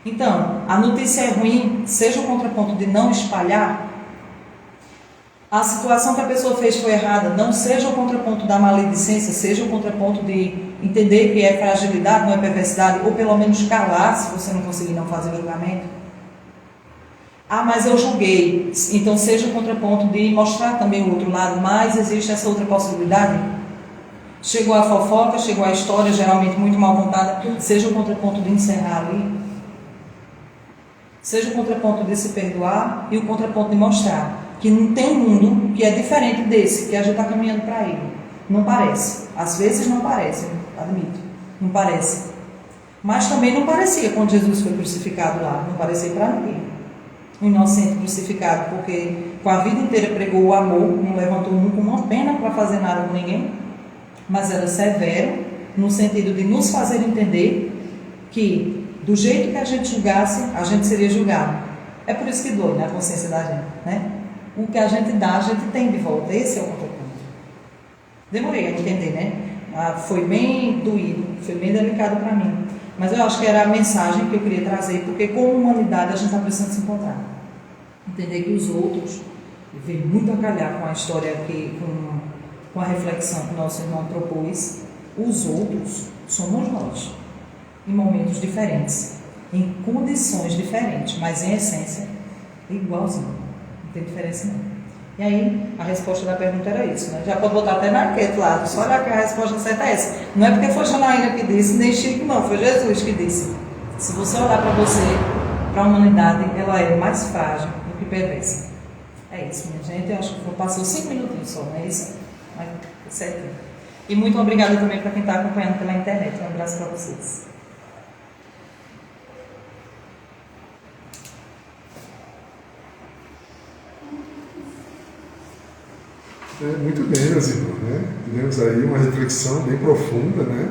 Speaker 3: Então, a notícia é ruim, seja o contraponto de não espalhar. A situação que a pessoa fez foi errada, não seja o contraponto da maledicência, seja o contraponto de entender que é fragilidade, não é perversidade, ou pelo menos calar, se você não conseguir não fazer julgamento. Ah, mas eu julguei, então seja o contraponto de mostrar também o outro lado, mas existe essa outra possibilidade. Chegou a fofoca, chegou a história, geralmente muito mal contada, seja o contraponto de encerrar ali. Seja o contraponto de se perdoar e o contraponto de mostrar que não tem um mundo que é diferente desse, que a gente está caminhando para ele. Não parece. Às vezes não parece, admito. Não parece. Mas também não parecia quando Jesus foi crucificado lá. Não parecia para ninguém. Um inocente crucificado, porque com a vida inteira pregou o amor, não levantou nunca uma pena para fazer nada com ninguém, mas era severo, no sentido de nos fazer entender que do jeito que a gente julgasse, a gente seria julgado. É por isso que dói na consciência da gente, né? O que a gente dá, a gente tem de volta. Esse é o contraponto. Demorei a entender, né? Foi bem doído, foi bem delicado para mim. Mas eu acho que era a mensagem que eu queria trazer, porque como humanidade a gente está precisando se encontrar. Entender que os outros, veio muito a calhar com a história aqui, com a reflexão que o nosso irmão propôs, os outros somos nós. Em momentos diferentes, em condições diferentes, mas em essência, igualzinho. Não tem diferença não. E aí, a resposta da pergunta era isso, né? Já pode botar até na enquete lá, só olhar que a resposta certa é essa. Não é porque foi Janaína que disse, nem Chico não, foi Jesus que disse. Se você olhar para você, para a humanidade, ela é mais frágil do que perversa. É isso, minha gente. Eu acho que passou 5 minutinhos só, não é isso? Mas certinho. E muito obrigada também para quem está acompanhando pela internet. Um abraço para vocês.
Speaker 1: Muito bem, meus irmãos, né? Tivemos aí uma reflexão bem profunda, né?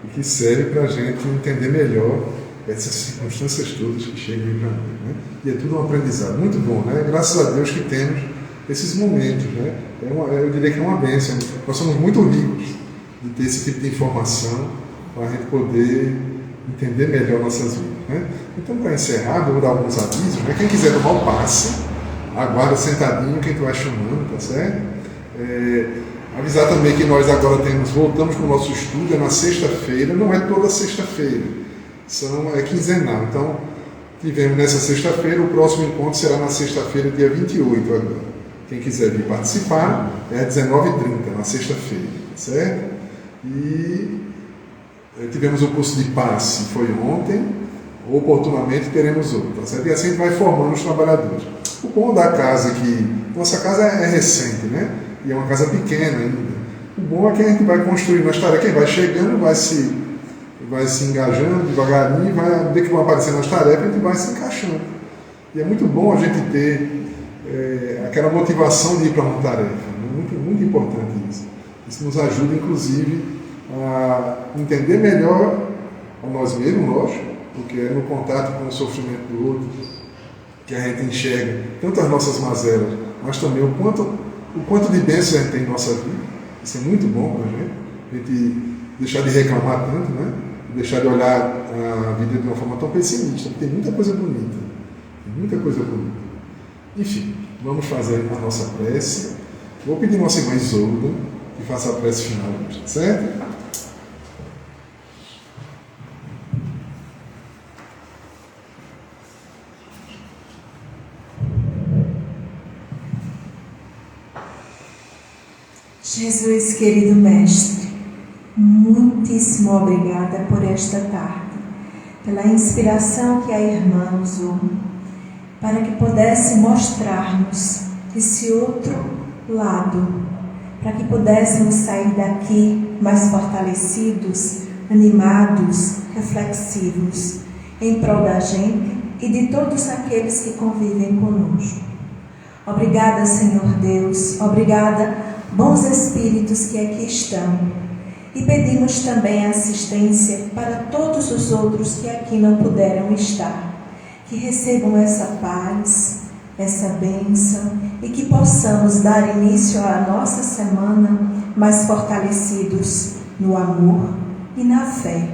Speaker 1: E que serve para a gente entender melhor essas circunstâncias todas que chegam aí para nós, né? E é tudo um aprendizado muito bom, né? Graças a Deus que temos esses momentos, né? Eu diria que é uma bênção. Nós somos muito ricos de ter esse tipo de informação para a gente poder entender melhor nossas vidas, né? Então, para encerrar, vou dar alguns avisos, né? Quem quiser tomar o passe, aguarda sentadinho quem tu vai chamando, tá certo? Avisar também que nós agora voltamos para o nosso estudo, é na sexta-feira, não é toda sexta-feira, é quinzenal. Então, tivemos nessa sexta-feira, o próximo encontro será na sexta-feira, dia 28 agora. Quem quiser vir participar, é às 19h30, na sexta-feira, certo? E tivemos o curso de passe, foi ontem, oportunamente teremos outro, tá certo? E assim a gente vai formando os trabalhadores. O bom da casa é que, nossa casa é recente, né? E é uma casa pequena ainda. O bom é que a gente vai construindo as tarefas, quem vai chegando vai se engajando devagarinho, e vai ver que vão aparecendo as tarefas, a gente vai se encaixando. E é muito bom a gente ter aquela motivação de ir para uma tarefa. Né? Muito, muito importante isso. Isso nos ajuda, inclusive, a entender melhor a nós mesmos, lógico, porque é no contato com o sofrimento do outro que a gente enxerga tanto as nossas mazelas, mas também o quanto de bênção a gente tem em nossa vida. Isso é muito bom para a gente deixar de reclamar tanto, né? Deixar de olhar a vida de uma forma tão pessimista, porque tem muita coisa bonita. Enfim, vamos fazer a nossa prece. Vou pedir a nossa irmã Isolda que faça a prece final hoje, certo?
Speaker 4: Jesus, querido Mestre, muitíssimo obrigada por esta tarde, pela inspiração que a irmã usou, para que pudesse mostrar-nos esse outro lado, para que pudéssemos sair daqui mais fortalecidos, animados, reflexivos, em prol da gente e de todos aqueles que convivem conosco. Obrigada, Senhor Deus, obrigada, bons espíritos que aqui estão, e pedimos também assistência para todos os outros que aqui não puderam estar, que recebam essa paz, essa bênção, e que possamos dar início à nossa semana mais fortalecidos no amor e na fé,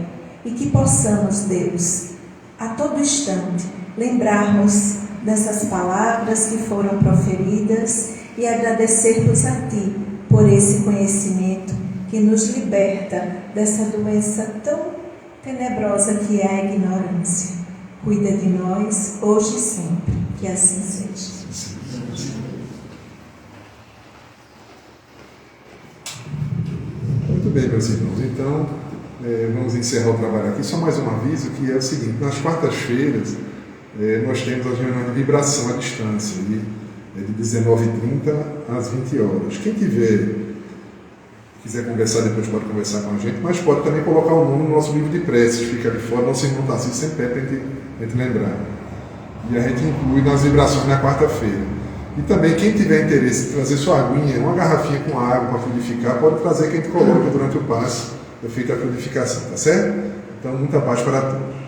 Speaker 4: e que possamos, Deus, a todo instante, lembrarmos dessas palavras que foram proferidas e agradecermos a Ti por esse conhecimento que nos liberta dessa doença tão tenebrosa que é a ignorância. Cuida de nós, hoje e sempre, que assim seja.
Speaker 1: Muito bem, meus irmãos. Então, vamos encerrar o trabalho aqui. Só mais um aviso, que é o seguinte: nas quartas-feiras, nós temos as reuniões de vibração à distância, de 19h30 às 20 horas. Quem quiser conversar depois pode conversar com a gente, mas pode também colocar o nome no nosso livro de preces, fica ali fora, nosso irmão Tarcísio sempre para a gente lembrar. E a gente inclui nas vibrações na quarta-feira. E também quem tiver interesse em trazer sua aguinha, uma garrafinha com água para fluidificar, pode trazer que a gente coloca durante o passe, é feita a fluidificação, tá certo? Então, muita paz para todos.